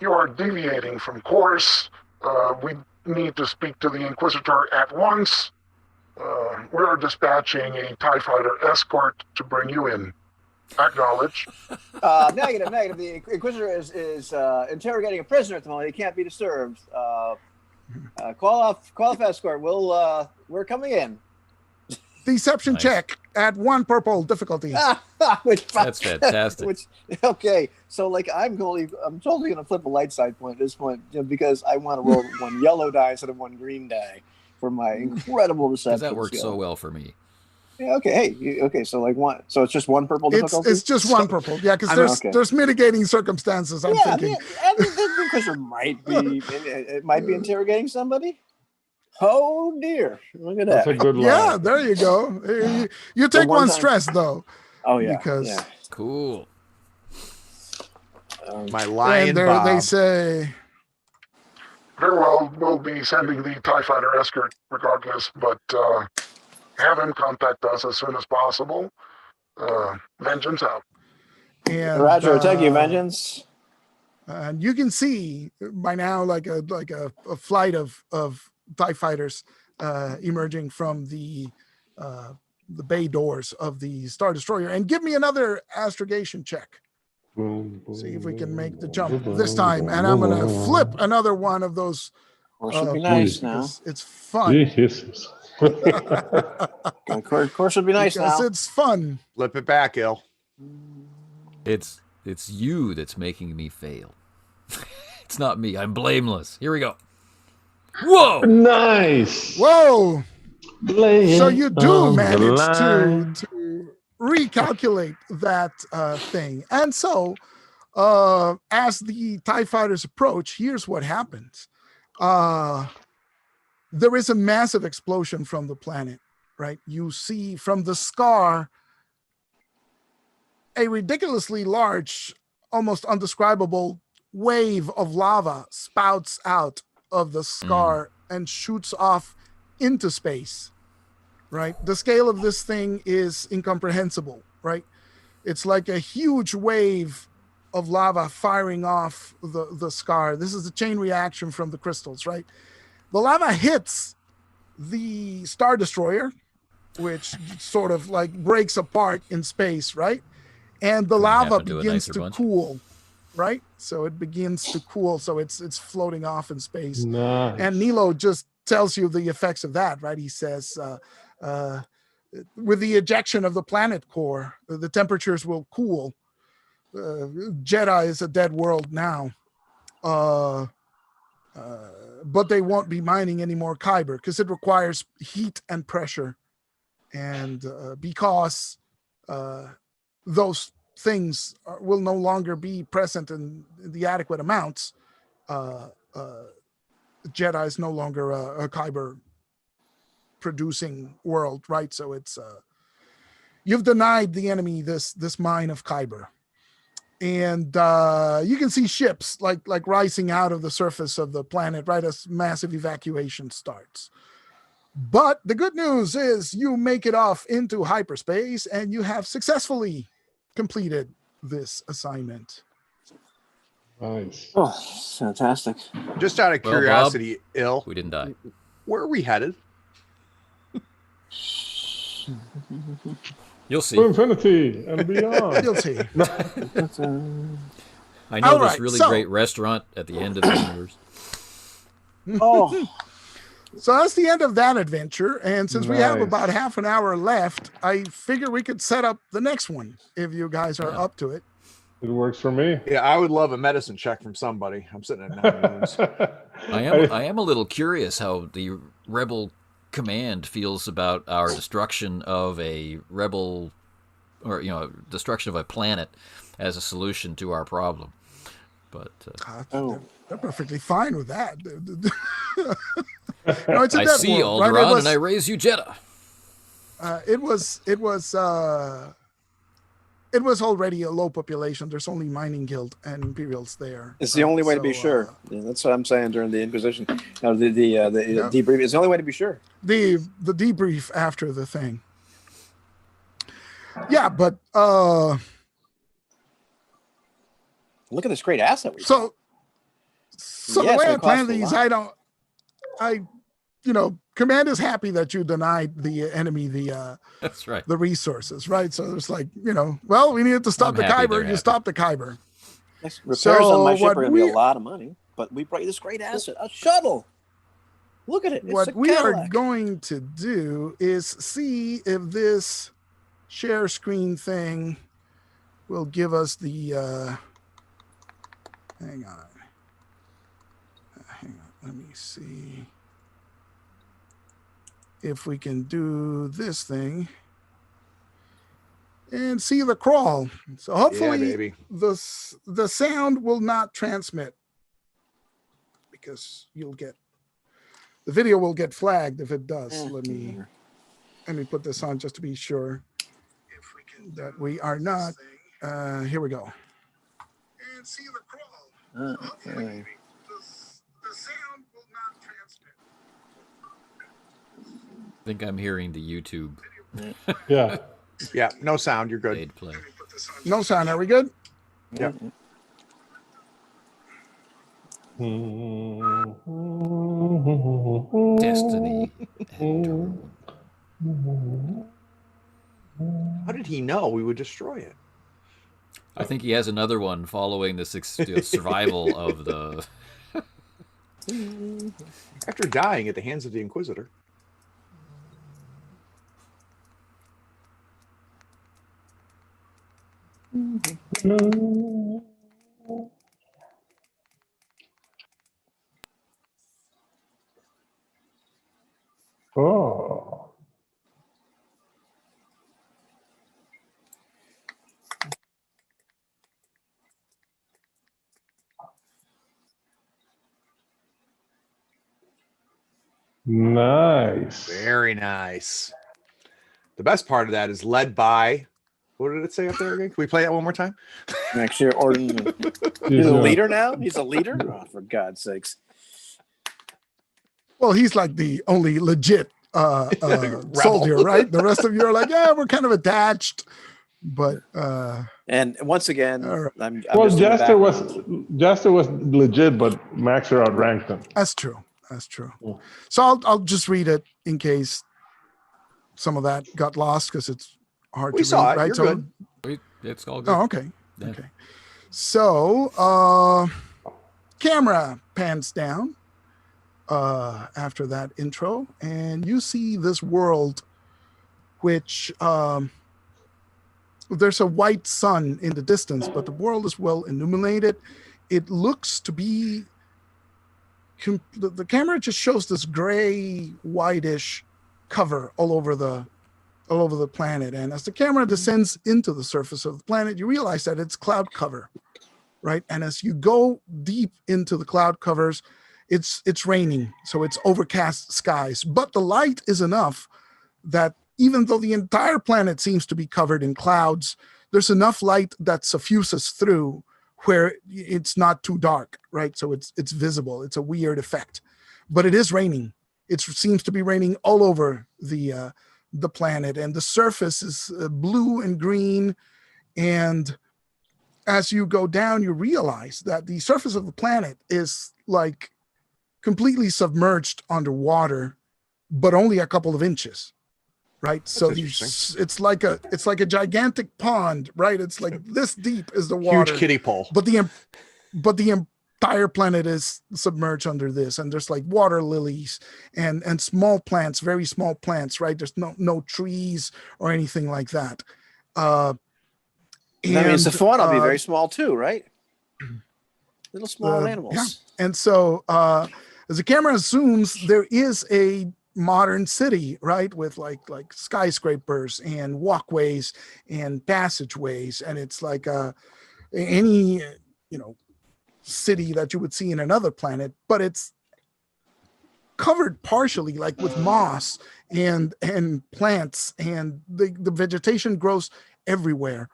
you are deviating from course. We need to speak to the Inquisitor at once. We are dispatching a TIE fighter escort to bring you in. Acknowledge. Negative. The Inquisitor is interrogating a prisoner at the moment. He can't be disturbed. Call off escort. We're coming in. Deception check at 1 purple difficulty. That's fantastic. Okay, so I'm totally gonna flip a light side point at this point, because I want to roll 1 yellow die instead of 1 green die for my incredible deception. That worked so well for me. Yeah, okay. Hey, okay. So like one. So it's just one purple difficulty. It's just one purple. Yeah, because there's mitigating circumstances. I'm thinking. Yeah. The Christopher might be. It might be interrogating somebody. Oh dear! Look at that. That's a good line. Yeah, there you go. You take one stress though. Oh yeah. Because cool. My lion and Bob. they say. Very well, we'll be sending the TIE fighter escort regardless, but have him contact us as soon as possible. Vengeance out. And, Roger, thank you, Vengeance. And you can see by now like a flight of TIE fighters emerging from the bay doors of the Star Destroyer. And give me another astrogation check. See if we can make the jump this time. And I'm going to flip another one of those. Course would be nice now. It's fun. Course would be nice now. It's fun. Flip it back, Il. It's you that's making me fail. It's not me. I'm blameless. Here we go. Whoa! Nice. Whoa! Laying So you do on manage the to recalculate that thing. And so as the TIE fighters approach, here's what happens. There is a massive explosion from the planet, right? You see from the scar a ridiculously large, almost undescribable wave of lava spouts out of the scar and shoots off into space, right? The scale of this thing is incomprehensible, right? It's like a huge wave of lava firing off the scar. This is a chain reaction from the crystals, right? The lava hits the Star Destroyer, which sort of like breaks apart in space, right? And the lava begins to cool, right? So it begins to cool, so it's floating off in space. Nice. And Nilo just tells you the effects of that, right? He says, with the ejection of the planet core, the temperatures will cool. Jedha is a dead world now. But they won't be mining any more Kyber because it requires heat and pressure. And because those things will no longer be present in the adequate amounts, Jedha is no longer a Kyber producing world, right? So it's you've denied the enemy this mine of Kyber. And you can see ships like rising out of the surface of the planet right as massive evacuation starts. But the good news is you make it off into hyperspace and you have successfully completed this assignment. Nice. Oh, fantastic. Just out of curiosity, Il, we didn't die. Where are we headed? You'll see. To infinity and beyond. You'll see. I know this really great restaurant at the end of the universe. Oh. So that's the end of that adventure. And since we have about half an hour left, I figure we could set up the next one if you guys are up to it. It works for me. Yeah, I would love a medicine check from somebody. I'm sitting at 9 wounds. I am a little curious how the Rebel Command feels about our destruction of a rebel, or destruction of a planet as a solution to our problem. But they're perfectly fine with that. It's a I see world, Alderaan, right? And I raise you Jedha. It was already a low population. There's only Mining Guild and Imperials there. It's the only way to be sure. That's what I'm saying during the Inquisition. No, the debrief is the only way to be sure. The debrief after the thing. Yeah, but look at this great asset. So the way I plan these, Command is happy that you denied the enemy that's right, the resources, right? So it's like, well, we needed to stop the Kyber. You stopped the Kyber. Repairs on my ship are going to be a lot of money, but we brought you this great asset, a shuttle. Look at it. What we are going to do is see if this share screen thing will give us the hang on, let me see if we can do this thing. and see the crawl. So Yeah, hopefully baby. the sound will not transmit, because the video will get flagged if it does. Let me put this on just to be sure that we are not. Here we go. And see the crawl. So hopefully the sound will not transmit. I think I'm hearing the YouTube Yeah. Yeah, no sound. You're good. played play. No sound. Are we good? Yeah. Destiny. And How did he know we would destroy it? I think he has another one following the survival of the. After dying at the hands of the Inquisitor. Oh. Nice. Very nice. The best part of that is led by, what did it say up there again? Can we play that one more time? Next year, or he's a leader now. He's a leader. Oh, for God's sakes! Well, he's like the only legit soldier, right? The rest of you are like, yeah, we're kind of attached, but. And once again, right. I'm Well, just in the Jester was legit, but Maxer outranked him. That's true. That's true. Yeah. So I'll just read it in case some of that got lost, because it's hard to read. saw it. Right? You're good. It's all good. Oh, okay. Yeah. Okay. So camera pans down after that intro, and you see this world, which there's a white sun in the distance, but the world is well illuminated. It looks to be the camera just shows this gray, whitish cover all over the planet. And as the camera descends into the surface of the planet, you realize that it's cloud cover, right? And as you go deep into the cloud covers, it's raining. So it's overcast skies, but the light is enough that even though the entire planet seems to be covered in clouds, there's enough light that suffuses through where it's not too dark, right? So it's visible. It's a weird effect, but it is raining. It seems to be raining all over the planet, and the surface is blue and green. And as you go down, you realize that the surface of the planet is like completely submerged underwater, but only a couple of inches. Right. So it's like a gigantic pond, right? It's like this deep is the water. Huge kiddie pool. But the entire planet is submerged under this, and there's like water lilies and small plants, very small plants, right? There's no trees or anything like that. that means the fauna will be very small too, right? Little small animals. Yeah. And so as the camera zooms, there is a modern city, right, with like skyscrapers and walkways and passageways, and it's like any city that you would see in another planet, but it's covered partially like with moss and plants, and the vegetation grows everywhere,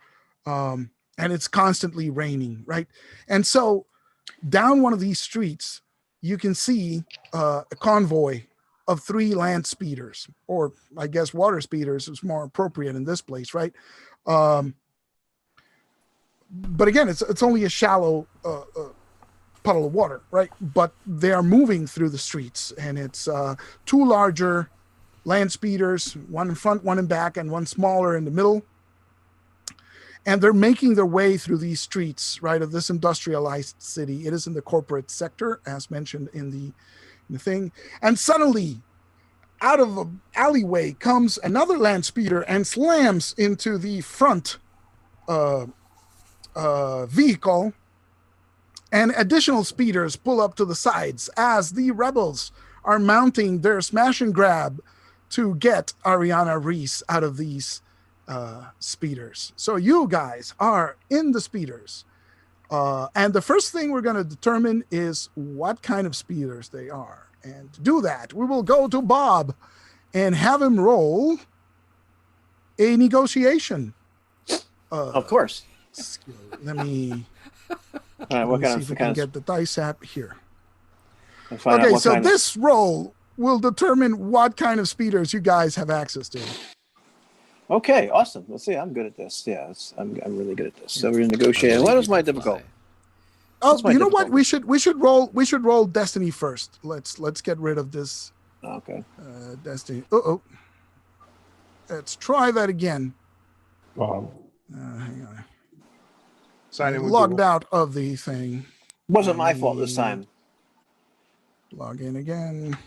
and it's constantly raining, right? And so down one of these streets you can see a convoy of 3 land speeders, or I guess water speeders is more appropriate in this place, right? But again, it's only a shallow puddle of water, right? But they are moving through the streets, and it's 2 larger land speeders, one in front, one in back, and one smaller in the middle. And they're making their way through these streets, right, of this industrialized city. It is in the corporate sector, as mentioned in the thing. And suddenly, out of the alleyway comes another land speeder and slams into the front vehicle, and additional speeders pull up to the sides as the rebels are mounting their smash and grab to get Ariana Reese out of these speeders. So you guys are in the speeders. And the first thing we're going to determine is what kind of speeders they are. And to do that, we will go to Bob and have him roll a negotiation. Of course. Skill. Let me, What see if we can get the dice app here. Okay, Okay, so this roll will determine what kind of speeders you guys have access to. Okay, awesome. Let's see. I'm good at this. Yeah, I'm really good at this. So we're gonna negotiate. What is my difficult? Oh, you know what? We should roll Destiny first. Let's get rid of this. Okay. Destiny. Let's try that again. Wow. Hang on. Sign in with Logged Google. out of the thing. Wasn't my fault this time. Log in again.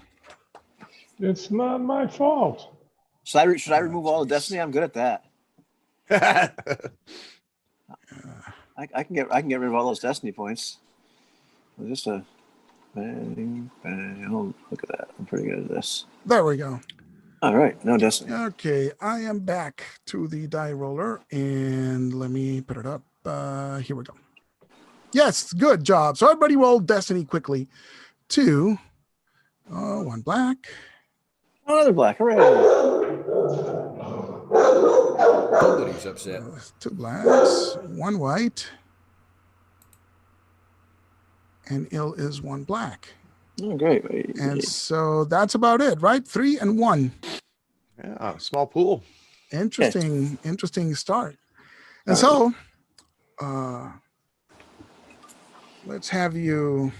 It's not my fault. Should I remove all the Destiny? I'm good at that. I can get rid of all those Destiny points. Just a bang, bang. Oh, look at that. I'm pretty good at this. There we go. All right, no Destiny. Okay, I am back to the die roller, and let me put it up. Here we go. Yes, good job. So everybody roll Destiny quickly. 2. One black. Another black. Hooray. Somebody's upset. 2 blacks. 1 white. And ill is 1 black. Oh, great. And so that's about it, right? 3 and 1. Yeah, small pool. Interesting start. And so let's have you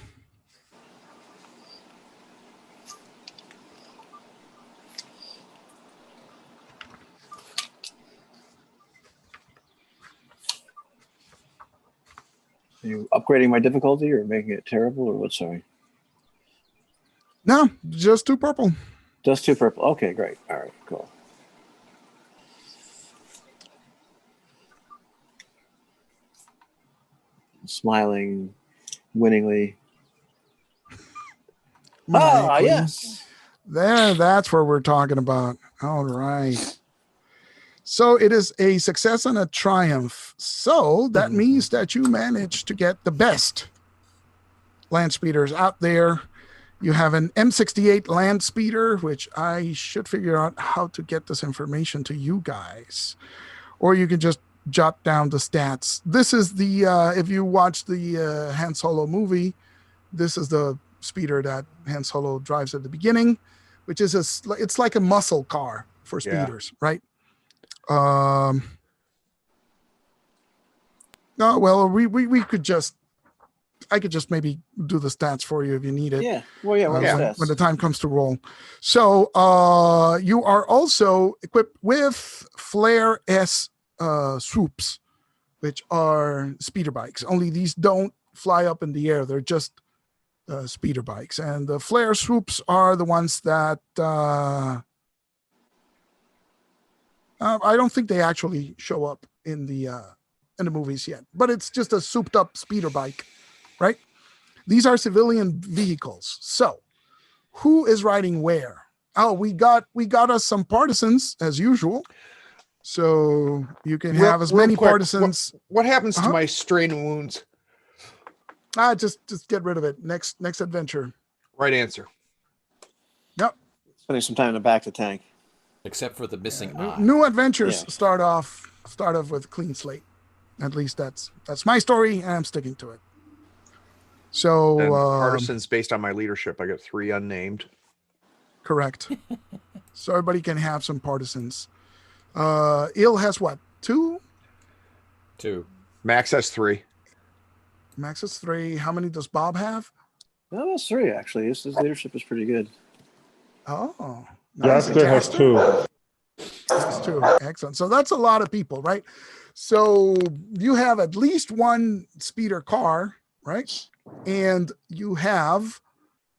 Are you upgrading my difficulty or making it terrible or what? Sorry. no, just 2 purple. Just 2 purple. Okay, great. All right, cool. Smiling winningly. Ah, yes. That's what we're talking about. All right. So it is a success and a triumph. So that means that you managed to get the best land speeders out there. You have an M68 Land Speeder, which I should figure out how to get this information to you guys. Or you can just jot down the stats. This is the, if you watch the Han Solo movie, this is the speeder that Han Solo drives at the beginning, which is it's like a muscle car for speeders, right? No, well, we could just, I could just maybe do the stats for you if you need it. Yeah. Well, yeah. When the time comes to roll. So you are also equipped with Flare S swoops, which are speeder bikes. Only these don't fly up in the air. They're just speeder bikes. And the Flare swoops are the ones that I don't think they actually show up in the movies yet, but it's just a souped up speeder bike, right? These are civilian vehicles. So who is riding where? Oh, we got us some partisans as usual. So you can have as many quick, partisans. What happens to my strain wounds? Just get rid of it. Next adventure. Right answer. Yep. Spending some time in the back of the tank. Except for the missing eye. New adventures start off with a clean slate. At least that's my story, and I'm sticking to it. So and partisans based on my leadership. I got 3 unnamed. Correct. So everybody can have some partisans. Il has what? 2? 2. Max has 3. Max has 3. How many does Bob have? No, that's 3 actually. His leadership is pretty good. Oh, nice. Jasper has 2. Has 2. Excellent. So that's a lot of people, right? So you have at least 1 speeder car, right? And you have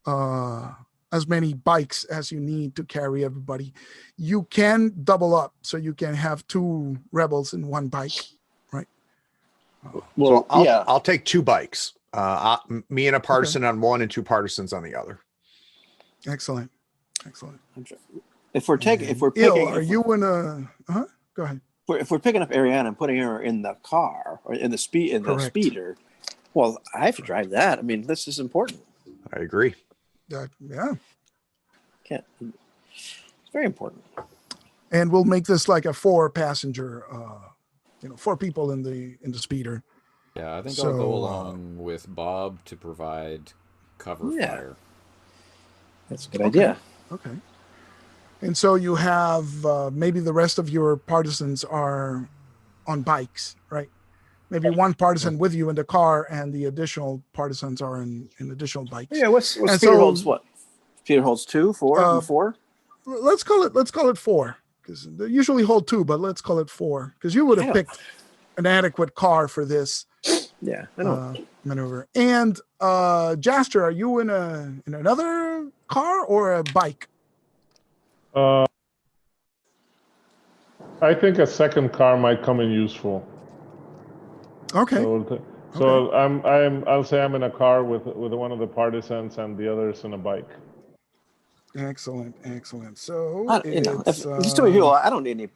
as many bikes as you need to carry everybody. You can double up, so you can have 2 rebels in 1 bike, right? Well, so I'll take 2 bikes. Me and a partisan on one, and 2 partisans on the other. Excellent. If we're picking, are you in a? Go ahead. if we're picking up Ariana and putting her in the car or in the speeder, well, I have to drive that. I mean, this is important. I agree. Yeah. It's very important. And we'll make this like a 4-passenger, 4 people in the speeder. Yeah, I think I'll go along with Bob to provide cover fire. That's a good idea. Okay. And so you have maybe the rest of your partisans are on bikes, right? Maybe one partisan with you in the car, and the additional partisans are in additional bikes. Yeah, what's speeder holds what? Speeder holds 2, 4, 4? Let's call it 4, because they usually hold 2, but let's call it 4, because you would have picked an adequate car for this. Yeah, I know. Maneuver. And Jaster, are you in another car or a bike? I think a second car might come in useful. Okay. So I'll say I'm in a car with one of the partisans and the others in a bike. Excellent. So if it's too many people, I don't need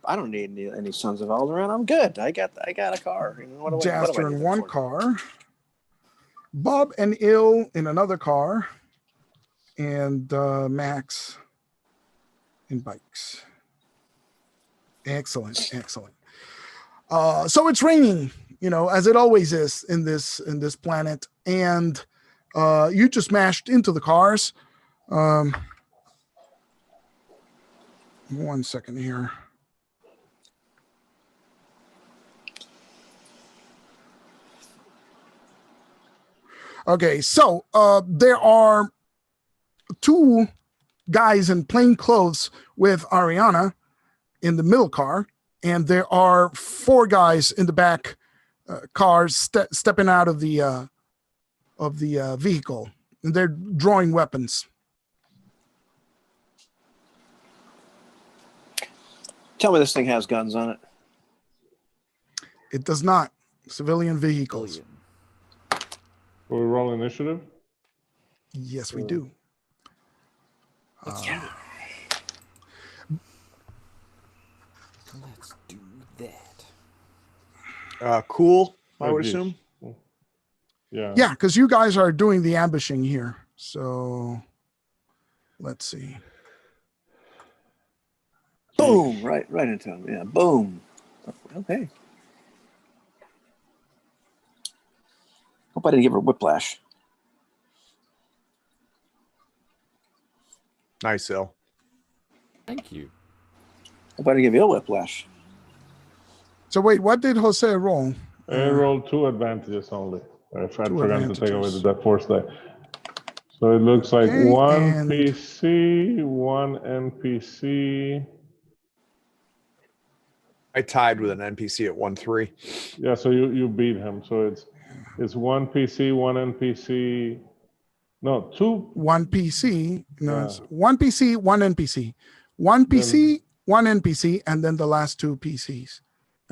any Sons of Alderaan. I'm good. I got a car. Jaster in one car, Bob and Il in another car, and Max in bikes. Excellent. So it's raining, as it always is in this planet, and you just smashed into the cars. 1 second here. Okay, so there are 2 guys in plain clothes with Ariana in the middle car, and there are 4 guys in the back cars stepping out of the vehicle, and they're drawing weapons. Tell me this thing has guns on it. It does not. Civilian vehicles. Will we roll initiative? Yes, we do. Let's do that. Cool, I would assume. Yeah. Yeah, because you guys are doing the ambushing here. So let's see. Boom! Right into him. Yeah, boom. Okay. Hope I didn't give her whiplash. Nice, Il. Thank you. Hope I didn't give you a whiplash. So wait, what did Jose roll? I rolled 2 advantages only. I forgot to take away the force die. So it looks like 1 PC, 1 NPC. I tied with an NPC at 1-3. Yeah, so you beat him. So it's 1 PC, 1 NPC. No, 2. 1 PC. No, it's 1 PC, 1 NPC. 1 PC, 1 NPC, and then the last 2 PCs.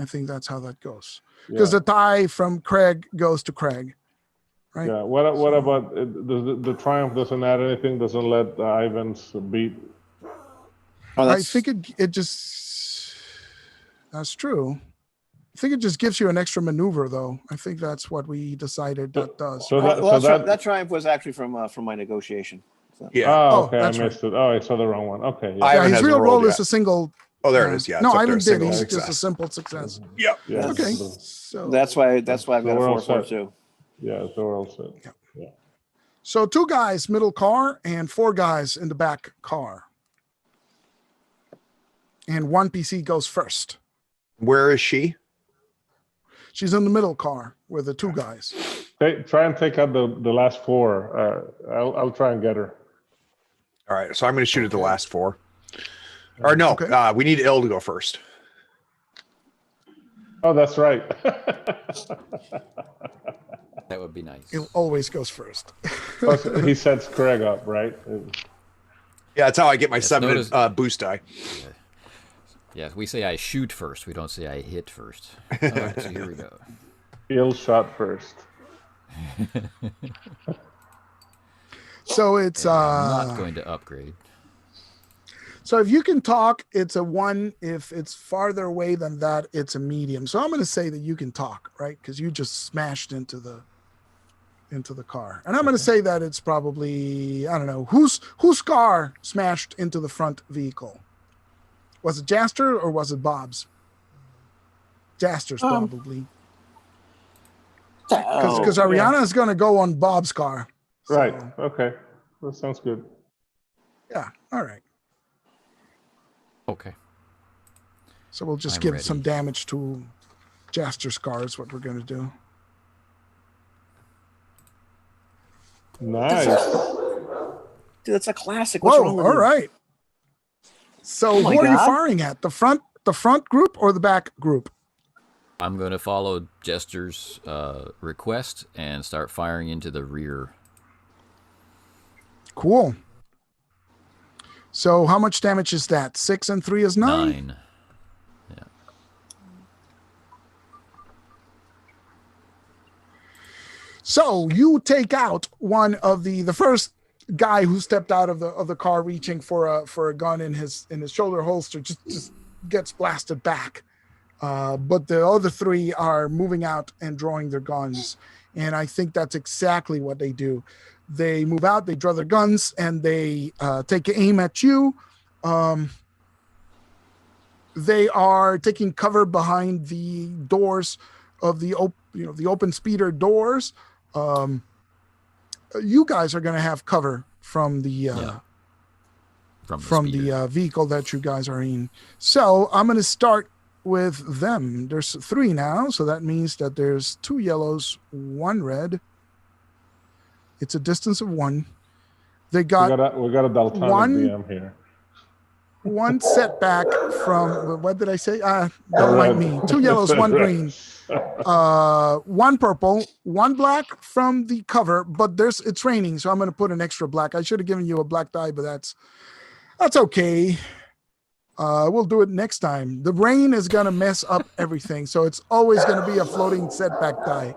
I think that's how that goes. Because the tie from Craig goes to Craig. Right? Yeah. What about the triumph doesn't add anything, doesn't let Ivan's beat? I think it just that's true. I think it just gives you an extra maneuver, though. I think that's what we decided that does. So that triumph was actually from my negotiation. So. Yeah. Oh, okay. I missed it. Oh, I saw the wrong one. Okay. Yeah, his real roll is a single. Oh, there it is. Yeah. No, Ivan did. He's just a simple success. Yep. Yeah. Okay. So that's why I've got a 4-4 too. Yeah, so we're all set. Yeah. So 2 guys middle car and 4 guys in the back car. And 1 PC goes first. Where is she? She's in the middle car with the 2 guys. Try and take out the last 4. I'll try and get her. All right, so I'm going to shoot at the last 4. Or no, we need Il to go first. Oh, that's right. That would be nice. It always goes first. He sets Craig up, right? Yeah, that's how I get my 7 boost die. Yeah, we say I shoot first. We don't say I hit first. All right, so here we go. Il shot first. So it's I'm not going to upgrade. So if you can talk, it's a 1. If it's farther away than that, it's a medium. So I'm going to say that you can talk, right? Because you just smashed into the car. And I'm going to say that it's probably, I don't know, whose car smashed into the front vehicle? Was it Jaster or was it Bob's? Jaster's probably. Because Ariana is going to go on Bob's car. So, Right. Okay. That sounds good. Yeah. All right. Okay. So we'll just I'm give ready. some damage to Jaster's car is what we're going to do. Nice. Dude, that's a classic. What's Whoa. wrong with All you? right. So my who are you God. firing at? The front group or the back group? I'm going to follow Jester's request and start firing into the rear. Cool. So how much damage is that? 6 and 3 is 9? 9. Yeah. So you take out one of the first guy who stepped out of the car reaching for a gun in his shoulder holster just gets blasted back. But the other 3 are moving out and drawing their guns. And I think that's exactly what they do. They move out, they draw their guns, and they take aim at you. They are taking cover behind the doors of the open speeder doors. You guys are going to have cover from the vehicle that you guys are in. So I'm going to start with them. There's 3 now, so that means that there's 2 yellows, 1 red. It's a distance of 1. They got we got a Daltonic DM here. 1 setback from, what did I say? Don't mind me. 2 yellows, 1 green, 1 purple, 1 black from the cover, but it's raining, so I'm going to put an extra black. I should have given you a black die, but that's okay. We'll do it next time. The rain is going to mess up everything, so it's always going to be a floating setback die.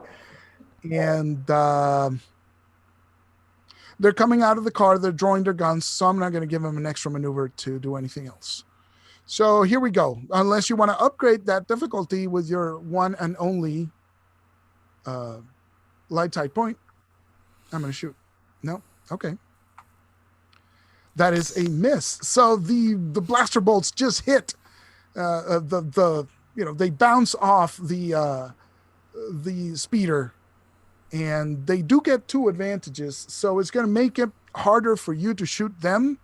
And they're coming out of the car. They're drawing their guns, so I'm not going to give them an extra maneuver to do anything else. So here we go. Unless you want to upgrade that difficulty with your one and only light side point. I'm going to shoot. No? Okay. That is a miss. So the blaster bolts just hit they bounce off the speeder, and they do get 2 advantages. So it's going to make it harder for you to shoot them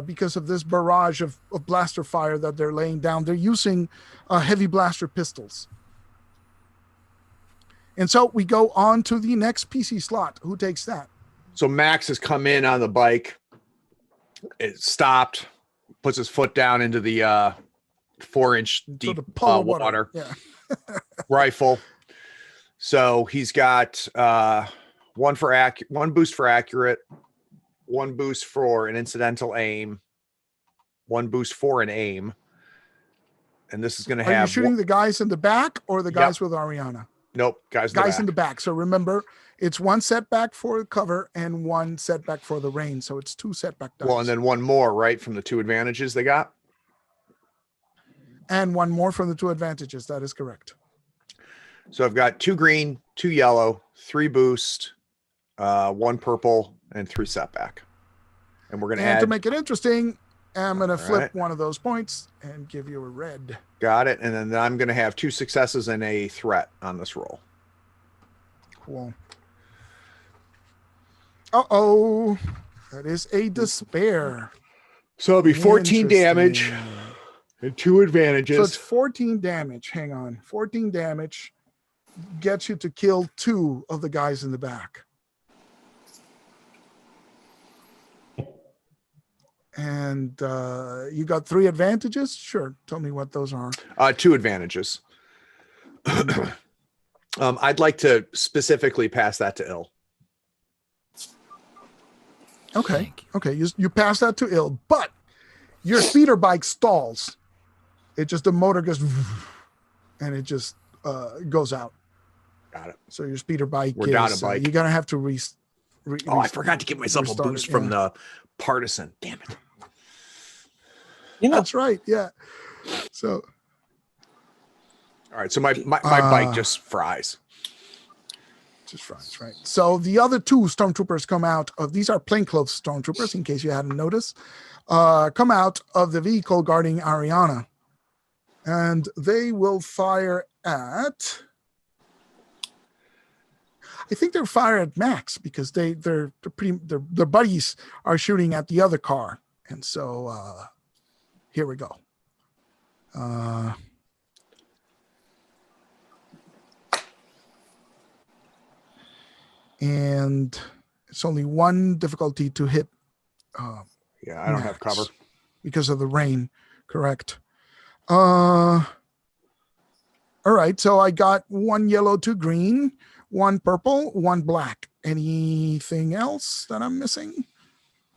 because of this barrage of blaster fire that they're laying down. They're using heavy blaster pistols. And so we go on to the next PC slot. Who takes that? So Max has come in on the bike. It stopped, puts his foot down into the 4-inch deep water Yeah. rifle. So he's got 1 boost for accurate, 1 boost for an incidental aim, 1 boost for an aim. And this is going to have. Are you shooting the guys in the back or the guys with Ariana? Nope, guys in the back. So remember, it's 1 setback for cover and 1 setback for the rain. So it's 2 setback dice. Well, and then 1 more, right, from the 2 advantages they got? And 1 more from the 2 advantages. That is correct. So I've got 2 green, 2 yellow, 3 boost, 1 purple, and 3 setback. And we're going to add. To make it interesting, I'm going to flip one of those points and give you a red. Got it. And then I'm going to have 2 successes and a threat on this roll. Cool. Uh-oh. That is a despair. So it'll be 14 damage and 2 advantages. So it's 14 damage. Hang on. 14 damage gets you to kill 2 of the guys in the back. And you got 3 advantages? Sure. Tell me what those are. 2 advantages. I'd like to specifically pass that to Ill. Okay. Okay. You pass that to Ill, but your speeder bike stalls. The motor goes and it just goes out. Got it. So your speeder bike We're down a bike. You're going to have to I forgot to give myself a boost from the partisan. Damn it. You know, That's right. Yeah. So. All right. So my bike just fries. Just fries, right? So the other two stormtroopers come out of, these are plainclothes stormtroopers, in case you hadn't noticed, come out of the vehicle guarding Ariana. And they will fire at, I think they'll fire at Max, because their buddies are shooting at the other car. And so here we go. And it's only one difficulty to hit. Yeah, I don't have cover because of the rain. Correct. All right. So I got 1 yellow, 2 green, 1 purple, 1 black. Anything else that I'm missing?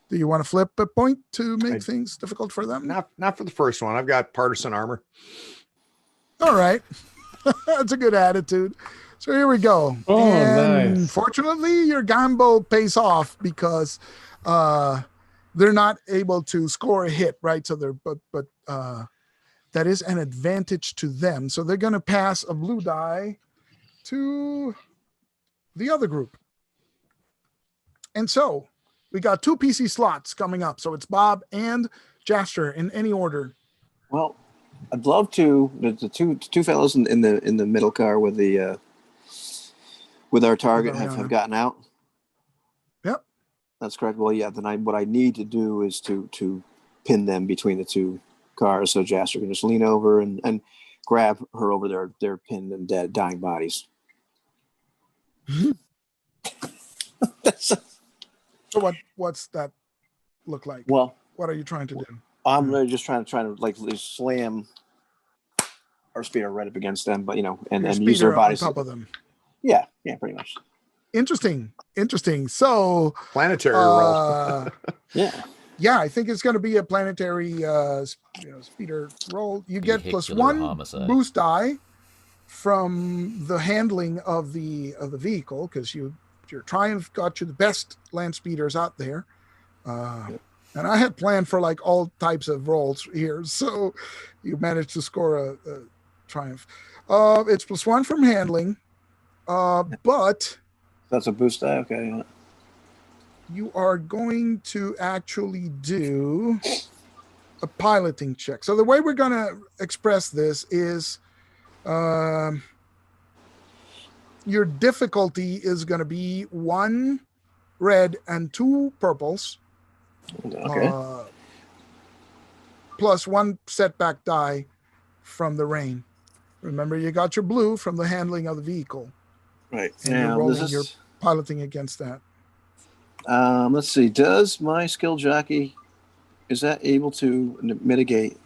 Do you want to flip a point to make things difficult for them? Not for the first one. I've got partisan armor. All right. That's a good attitude. So here we go. Oh, and nice. Fortunately, your gamble pays off because they're not able to score a hit, right? So but that is an advantage to them. So they're going to pass a blue die to the other group. And so we got 2 PC slots coming up. So it's Bob and Jaster in any order. Well, I'd love to. The two fellows in the middle car with the with our target have gotten out. Yep, that's correct. Well, yeah. Then what I need to do is to pin them between the 2 cars, so Jaster can just lean over and grab her over their pinned and dead dying bodies. So what's that look like? Well, what are you trying to do? I'm really just trying to like slam our speeder right up against them, but and use their bodies on top of them. Yeah, pretty much. Interesting. So planetary roll. Yeah, I think it's going to be a planetary speeder roll. You get +1 homicide. Boost die from the handling of the vehicle, because your Triumph got you the best land speeders out there. And I had planned for like all types of rolls here, so you managed to score a Triumph. It's +1 from handling, but that's a boost die. Okay. Yeah. You are going to actually do a piloting check. So the way we're going to express this is your difficulty is going to be 1 red and 2 purples. Okay. Plus 1 setback die from the rain. Remember, you got your blue from the handling of the vehicle. Right. And you're piloting against that. Let's see. Does my skill jockey, is that able to mitigate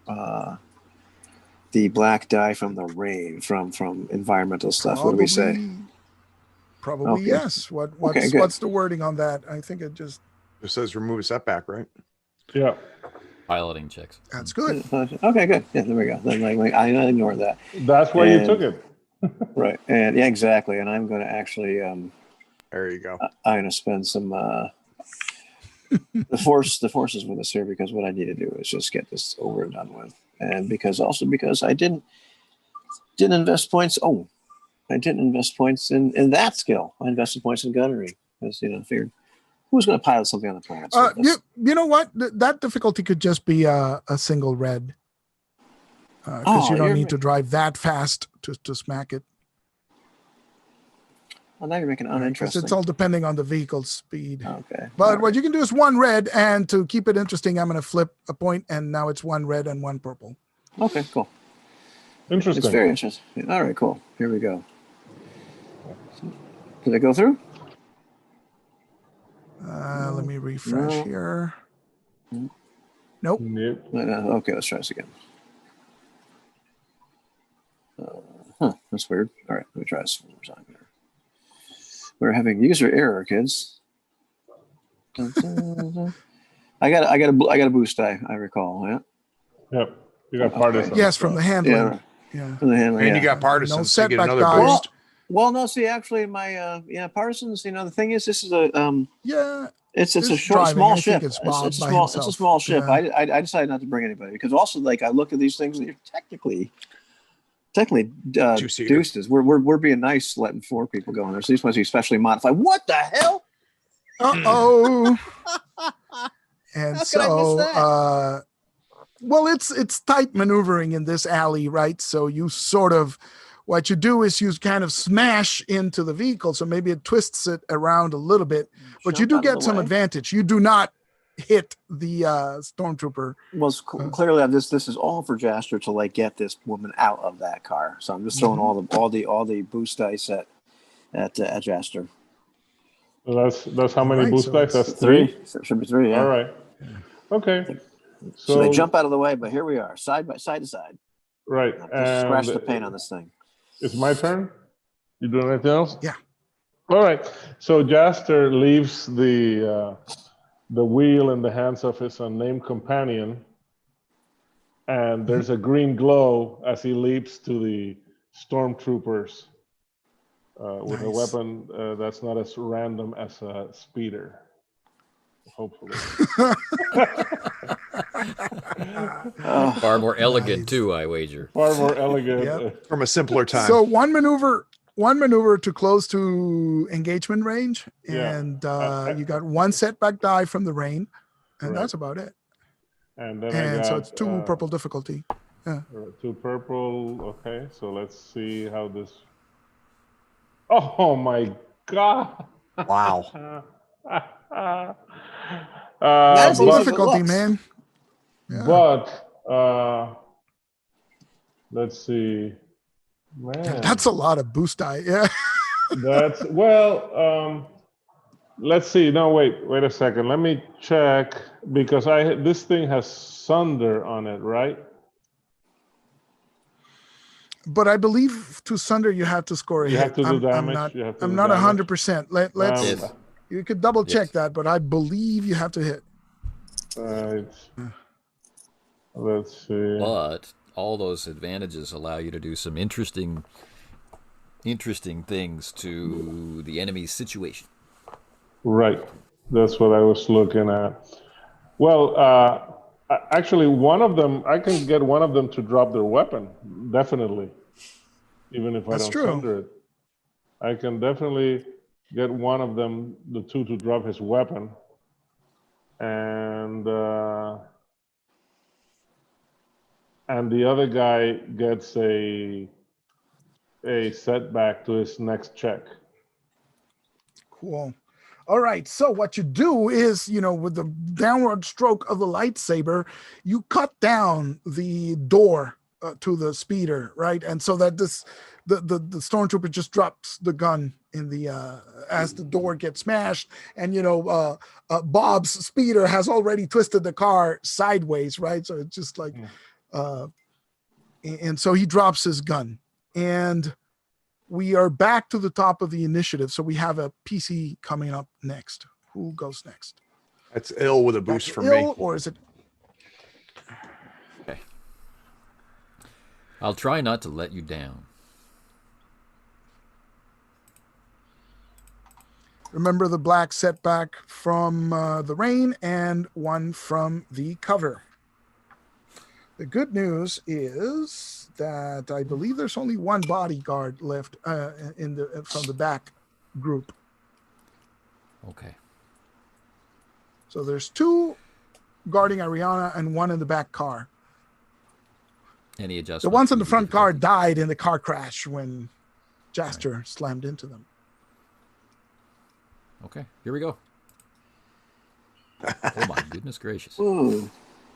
the black die from the rain from environmental stuff? What do we say? Probably okay. Yes. What's the wording on that? I think it says remove a setback, right? Yeah. Piloting checks. That's good. Okay, good. Yeah, there we go. Then I ignored that. That's why you took it. Right. And yeah, exactly. And I'm going to actually there you go. I'm going to spend some the force is with us here, because what I need to do is just get this over and done with. And because I didn't invest points. Oh, I didn't invest points in that skill. I invested points in gunnery, because figured who's going to pilot something on the planet. So you know what? That difficulty could just be a single red, because you don't need to drive that fast to smack it. Well, now you're making it uninteresting. It's all depending on the vehicle's speed. Okay. But what you can do is 1 red, and to keep it interesting, I'm going to flip a point, and now it's 1 red and 1 purple. Okay, cool. Interesting. It's very interesting. All right, cool. Here we go. Did it go through? Let me refresh here. Nope. Okay, let's try this again. That's weird. All right, let me try this one more time here. We're having user error, kids. I got a boost die, I recall. Yeah. Yep. You got partisan. Yes, from the handling. Yeah. From the handling. And you got partisan. No so you get setback another dies. boost. Well, no. See, actually, my partisans. The thing is, this is a Yeah. It's a Just short, driving. small I think ship. it's Bob It's by small. It's a himself. small ship. Yeah. I decided not to bring anybody because also like I looked at these things and you're technically Two-seater. deuces. We're being nice letting 4 people go in there. So these must be specially modified. What the hell? Uh-oh. And How could I miss that? Well, it's tight maneuvering in this alley, right? So you sort of, what you do is you kind of smash into the vehicle, so maybe it twists it around a little bit, but you Jump do out of get the some way? advantage. You do not hit the stormtrooper. Well, clearly this is all for Jaster to like get this woman out of that car. So I'm just throwing all the boost dice at Jaster. So that's how many Alright, boost so dice? it's That's 3. So it should be 3. Yeah. All right. Okay. So they jump out of the way, but here we are, side to side. Right. Just scratch the paint on this thing. It's my turn. You doing anything else? Yeah. All right. So Jaster leaves the wheel in the hands of his unnamed companion, and there's a green glow as he leaps to the stormtroopers with a Nice. weapon that's not as random as a speeder. Hopefully. Far more elegant too, I wager. Far more elegant. Yep. From a simpler time. So one maneuver to close to engagement range, Yeah. and you got 1 setback die from the rain, and Right. that's about it. And then And I got, so it's 2 purple difficulty. 2 purple. Okay, so let's see how this. Oh my God! Wow. That's Purple easy. But, difficulty, looks. man. Yeah. but let's see, man. That's a lot of boost die. Yeah. That's well. Let's see. No, wait a second. Let me check because this thing has Sunder on it, right? But I believe to Sunder you have to score a You hit. have to do damage. I'm not 100%. Let's Yes. you could double check Yes. that, but I believe you have to hit. Right. Let's see. But all those advantages allow you to do some interesting things to the enemy's situation. Right. That's what I was looking at. Well, actually, one of them, I can get one of them to drop their weapon, definitely. Even if That's I don't true. sunder it. I can definitely get one of them, the 2, to drop his weapon. And the other guy gets a setback to his next check. Cool. All right. So what you do is, with the downward stroke of the lightsaber, you cut down the door to the speeder, right? And so that the stormtrooper just drops the gun in the as the door gets smashed, and Bob's speeder has already twisted the car sideways, right? So it's just like, and so he drops his gun, and we are back to the top of the initiative. So we have a PC coming up next. Who goes next? That's ill with a boost Back for to me. Ill, or is it? Okay. I'll try not to let you down. Remember the black setback from the rain and 1 from the cover. The good news is that I believe there's only 1 bodyguard left from the back group. Okay. So there's 2 guarding Ariana and 1 in the back car. Any adjustments? The ones in the to front car difficulty? died in the car crash when Jaster slammed into them. Okay, here we go. Oh my goodness gracious. Ooh.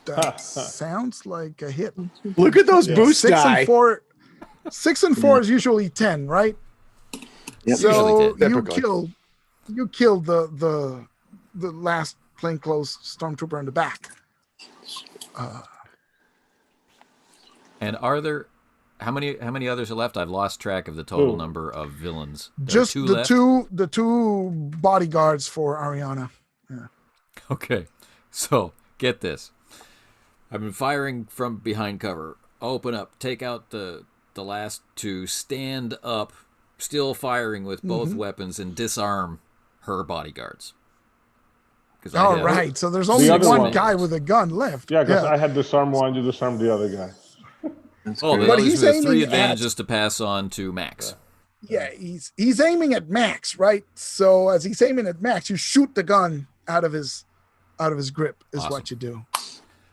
That sounds like a hit. Look at those boost 6 die. and 4. 6 and 4 is usually 10, right? Yep. So Usually 10. you killed the last plainclothes stormtrooper in the back. And are there how many others are left? I've lost track of the total 2. number of villains. There are Just 2 the left? the 2 bodyguards for Ariana. Yeah. Okay, so get this. I've been firing from behind cover. Open up, take out the last 2, stand up, still firing with both weapons, and disarm her bodyguards. All right, so there's only one guy with a gun left. Yeah, because I had disarmed one, you disarmed the other guy. Oh, that leaves me with 3 advantages to pass on to Max. Yeah, he's aiming at Max, right? So as he's aiming at Max, you shoot the gun out of his grip is what you do.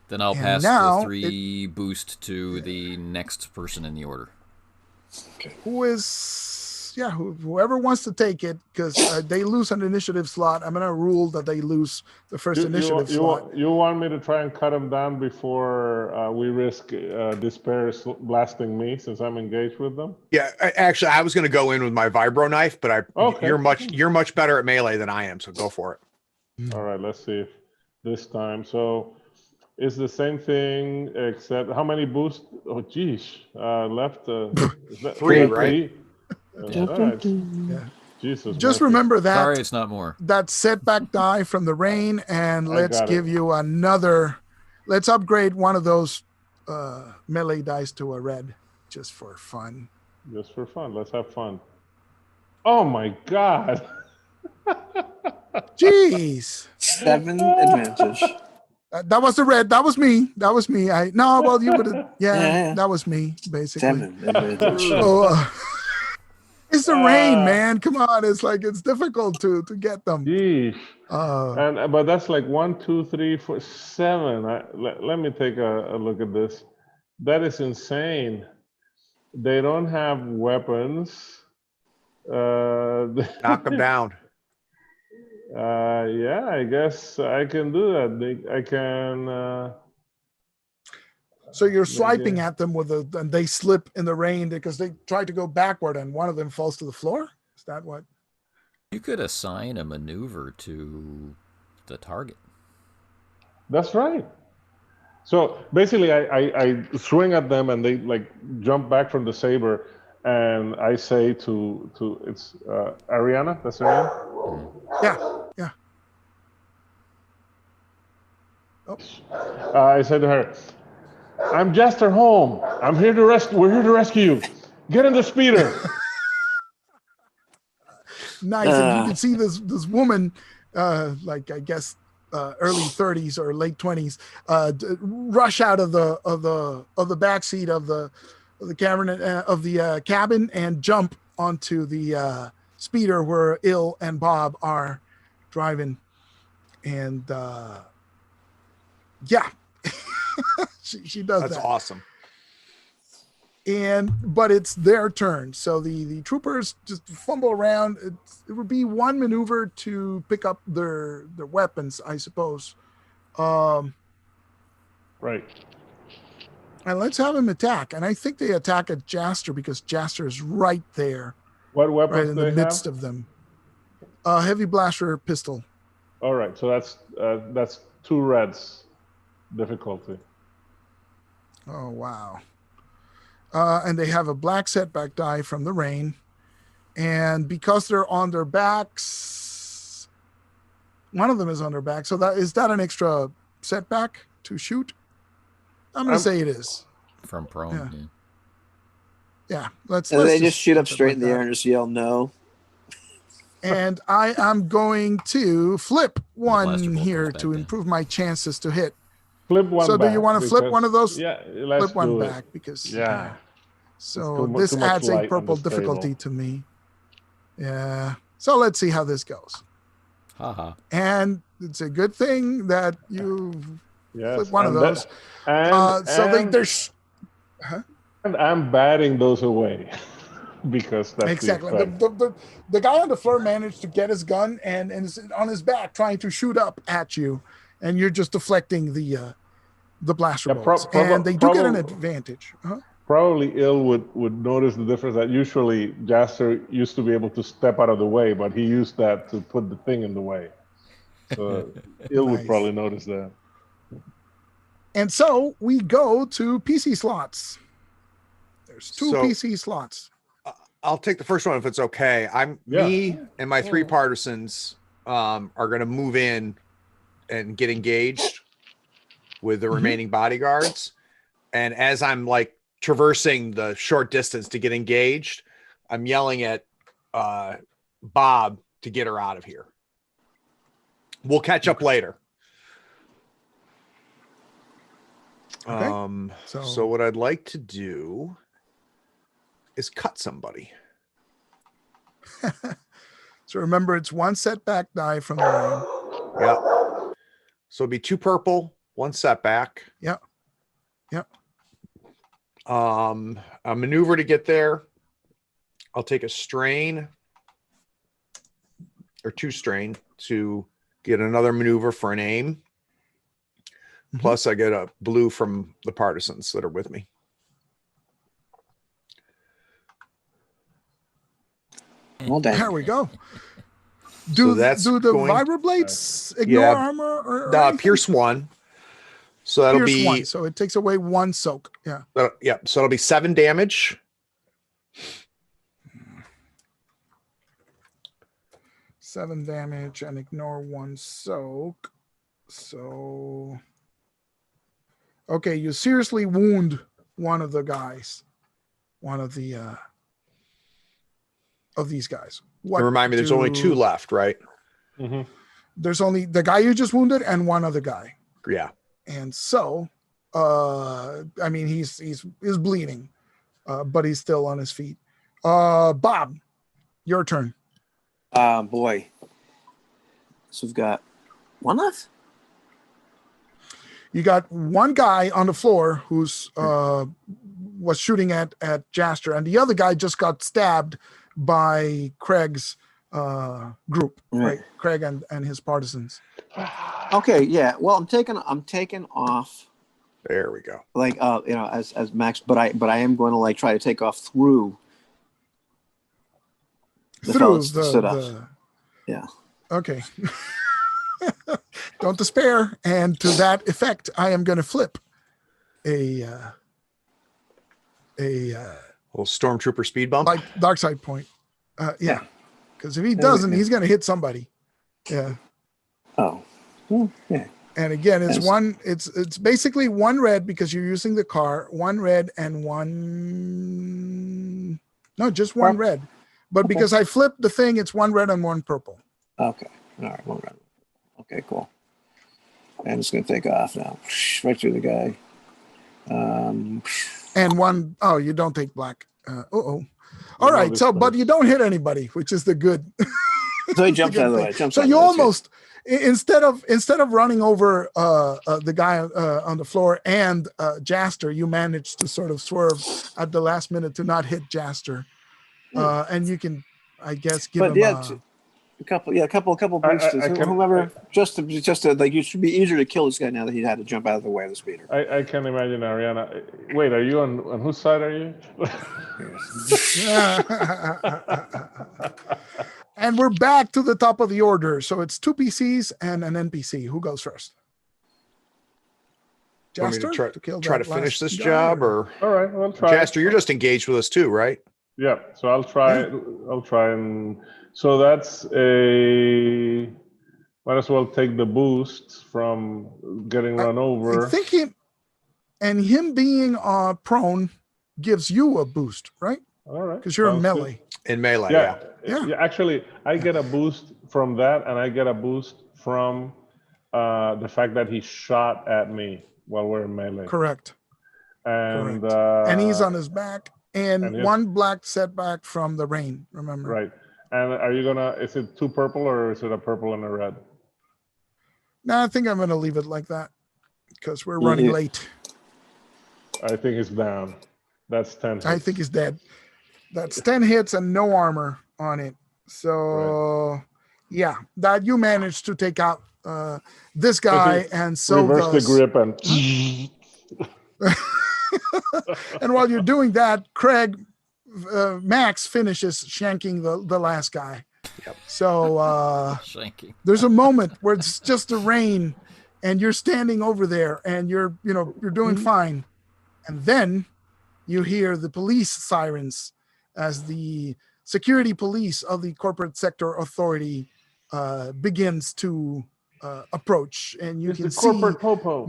Then I'll pass the 3 boost to the next person in the order. Okay. Whoever wants to take it, because they lose an initiative slot. I'm going to rule that they lose the first initiative slot. You want me to try and cut them down before we risk despair blasting me, since I'm engaged with them? Yeah, actually, I was going to go in with my vibro knife, but you're much better at melee than I am, so go for it. All right, let's see if this time. So it's the same thing, except how many boosts? Oh, geez, left. Is that 3, right? Yeah. Jesus. Just remember that. Sorry, it's not more. That setback die from the rain, and let's give you another. Let's upgrade one of those melee dice to a red, just for fun. Just for fun. Let's have fun. Oh my God. Jeez. 7 advantage. That was the red. That was me. You would have. Yeah, that was me, basically. 7 advantage. So, it's the rain, man. Come on, it's difficult to get them. Geez. But that's like 1, 2, 3, 4, 7. Let me take a look at this. That is insane. They don't have weapons. Knock them down. Yeah, I guess I can do that. I can. So you're swiping at them and they slip in the rain because they try to go backward and one of them falls to the floor? Is that what? You could assign a maneuver to the target. That's right. So basically, I swing at them and they like jump back from the saber, and I say to it's Ariana. That's her name. Yeah. Oh. I said to her, "I'm Jester Home. I'm here to rescue. We're here to rescue you. Get in the speeder." Nice. And you can see this woman, like I guess early 30s or late 20s, rush out of the back seat of the cabin and jump onto the speeder where Il and Bob are driving, and she does that. That's awesome. But it's their turn, so the troopers just fumble around. It would be one maneuver to pick up their weapons, I suppose. Right. And let's have them attack. And I think they attack at Jaster because Jaster is right there. What weapons right in the midst of them? Heavy blaster pistol. All right, so that's 2 reds difficulty. Oh wow. And they have a black setback die from the rain. And because they're on their backs, one of them is on their back. So is that an extra setback to shoot? I'm going to say it is. From prone. Yeah. Let's they just shoot up straight in the air and just yell no. And I am going to flip one here to improve my chances to hit. Flip one. So do you want to flip one of those? Yeah, let's flip one do back it. because So this adds a purple difficulty to me. Yeah. So let's see how this goes. And it's a good thing that you flip one of those. And I'm batting those away because that's exactly. The guy on the floor managed to get his gun and is on his back trying to shoot up at you, and you're just deflecting the blaster bolts. And they do get an advantage. Probably Il would notice the difference that usually Jaster used to be able to step out of the way, but he used that to put the thing in the way. So Il would probably notice that. And so we go to PC slots. There's 2 PC slots. I'll take the first one if it's okay. Me and my 3 partisans are going to move in and get engaged with the remaining bodyguards. And as I'm like traversing the short distance to get engaged, I'm yelling at Bob to get her out of here. We'll catch up later. Okay. So what I'd like to do is cut somebody. So remember, it's 1 setback die from the rain. Yeah. So it'd be 2 purple, 1 setback. Yep. Yep. A maneuver to get there. I'll take a strain or 2 strain to get another maneuver for an aim. Mhm. Plus I get a blue from the partisans that are with me. Well done. There we go. So that's do the going- vibroblades ignore Yeah. armor or anything? Pierce 1. So that'll Pierce be 1, so it takes away 1 soak. Yeah. Yeah, so it'll be 7 damage. 7 damage and ignore 1 soak. So okay, you seriously wound one of the guys. One of the of these guys. What And remind me, there's only 2 left, right? Mhm. There's only the guy you just wounded and one other guy. Yeah. And so I mean he's bleeding, but he's still on his feet. Bob, your turn. Boy. So we've got 1 left? You got 1 guy on the floor who's was shooting at Jaster, and the other guy just got stabbed by Craig's group, right? Craig and his partisans. Okay, yeah. Well, I'm taking off. There we go. Like as Max, but I am going to like try to take off through the fellas that stood up. Yeah. Okay. Don't despair. And to that effect, I am going to flip a little stormtrooper speed bump. like dark side point. Yeah. Because if he doesn't, he's going to hit somebody. Yeah. Oh. Yeah. And again, it's basically 1 red because you're using the car, 1 red and 1 just 1 red. But because I flipped the thing, it's 1 red and 1 purple. Okay. All right. 1 red. Okay, cool. I'm just going to take off now. Right through the guy. And 1, you don't take black. All right. So, but you don't hit anybody, which is the good. So he jumps out of the way. So you almost, instead of running over the guy on the floor and Jaster, you managed to sort of swerve at the last minute to not hit Jaster. And you can, I guess, give him a couple boosters. Whomever, just to like, it should be easier to kill this guy now that he had to jump out of the way of the speeder. I can imagine Ariana. Wait, are you on whose side are you? And we're back to the top of the order. So it's 2 PCs and an NPC. Who goes first? Jaster, to try to finish this job, or all right, I'll try. Jaster, you're just engaged with us too, right? Yeah. So I'll try. Yeah. I'll try and. So that's a. Might as well take the boost from getting run over. I think him being prone gives you a boost, right? All right. Because you're in melee. In melee, yeah. Yeah. Actually, I get a boost from that, and I get a boost from the fact that he shot at me while we're in melee. Correct. And Correct. And he's on his back, and 1 black setback from the rain. Remember? Right. And are you gonna? Is it 2 purple or is it a purple and a red? No, I think I'm gonna leave it like that because we're running late. I think it's down. That's 10 hits. I think he's dead. That's 10 hits and no armor on it. So yeah, that you managed to take out this guy, and so reverse the grip and. And while you're doing that, Max finishes shanking the last guy. Yep. So Shanking. there's a moment where it's just the rain, and you're standing over there, and you're doing fine, and then you hear the police sirens as the security police of the corporate sector authority begins to approach, and you can see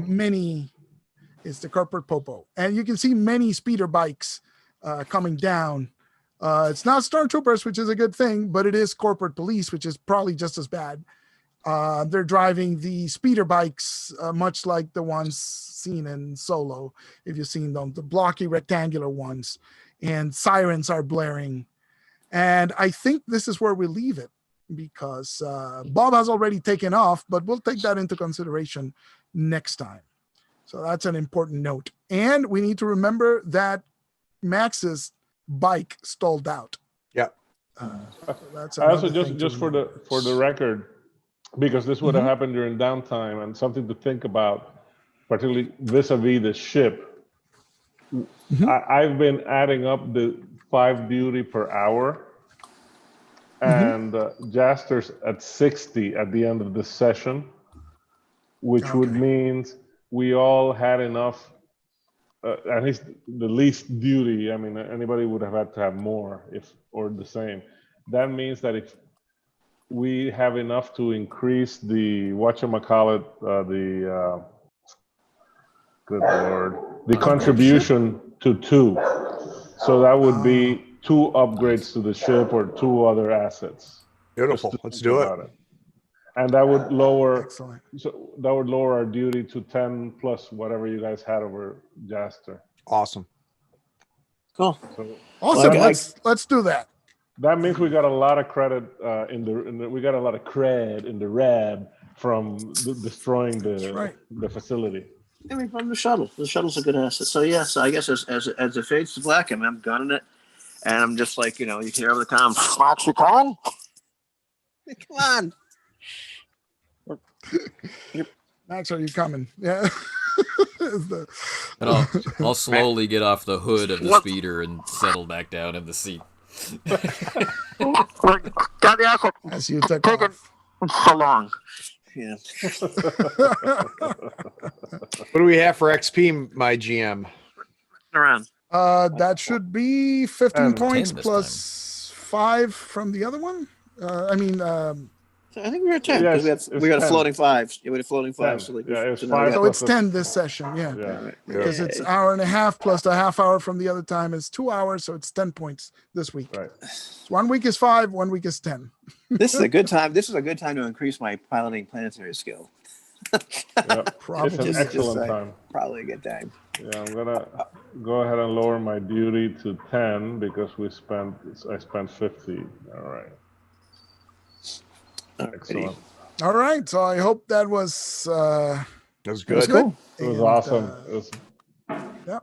many. It's the corporate popo, and you can see many speeder bikes coming down. It's not stormtroopers, which is a good thing, but it is corporate police, which is probably just as bad. They're driving the speeder bikes, much like the ones seen in Solo, if you've seen them, the blocky rectangular ones, and sirens are blaring. And I think this is where we leave it, because Bob has already taken off, but we'll take that into consideration next time. So that's an important note. And we need to remember that Max's bike stalled out. Yeah. So that's I also another thing just to for the record, because this would have happened during downtime and something to think about, particularly vis-a-vis the ship. I've been adding up the 5 duty per hour, and Jaster's at 60 at the end of this session, which would mean we all had enough, at least the least duty. I mean, anybody would have had to have more, or the same. That means that if we have enough to increase the good Lord, the contribution to 2. So that would be 2 upgrades to the ship or 2 other assets. Beautiful. Let's do it. And that would lower. Excellent. So that would lower our duty to 10 plus whatever you guys had over Jaster. Awesome. Cool. So, awesome. Let's do that. That means we got a lot of credit we got a lot of cred in the RAB from destroying the facility. I mean, from the shuttle. The shuttle's a good asset. So yeah. So I guess as it fades to black, I'm gunning it, and I'm just like, you hear over the comm, Max, you coming? Come on. Max, are you coming? Yeah. And I'll slowly get off the hood of the speeder and settle back down in the seat. As you take off. So long. Yeah. What do we have for XP, my GM? Around. That should be 15 points 10 plus 5 from the other one. I think we were at 10 because we got a floating 5. Yeah, we had a floating 5. So it's 5. So it's 10 this session. Yeah. Because it's an hour and a half plus the half hour from the other time is 2 hours. So it's 10 points this week. Right. So 1 week is 5, 1 week is 10. This is a good time. This is a good time to increase my piloting planetary skill. Probably. It's an excellent time. Probably a good time. Yeah, I'm gonna go ahead and lower my duty to 10 because I spent 50. All right. Excellent. All right. So I hope that was That was good. good. It was awesome. It was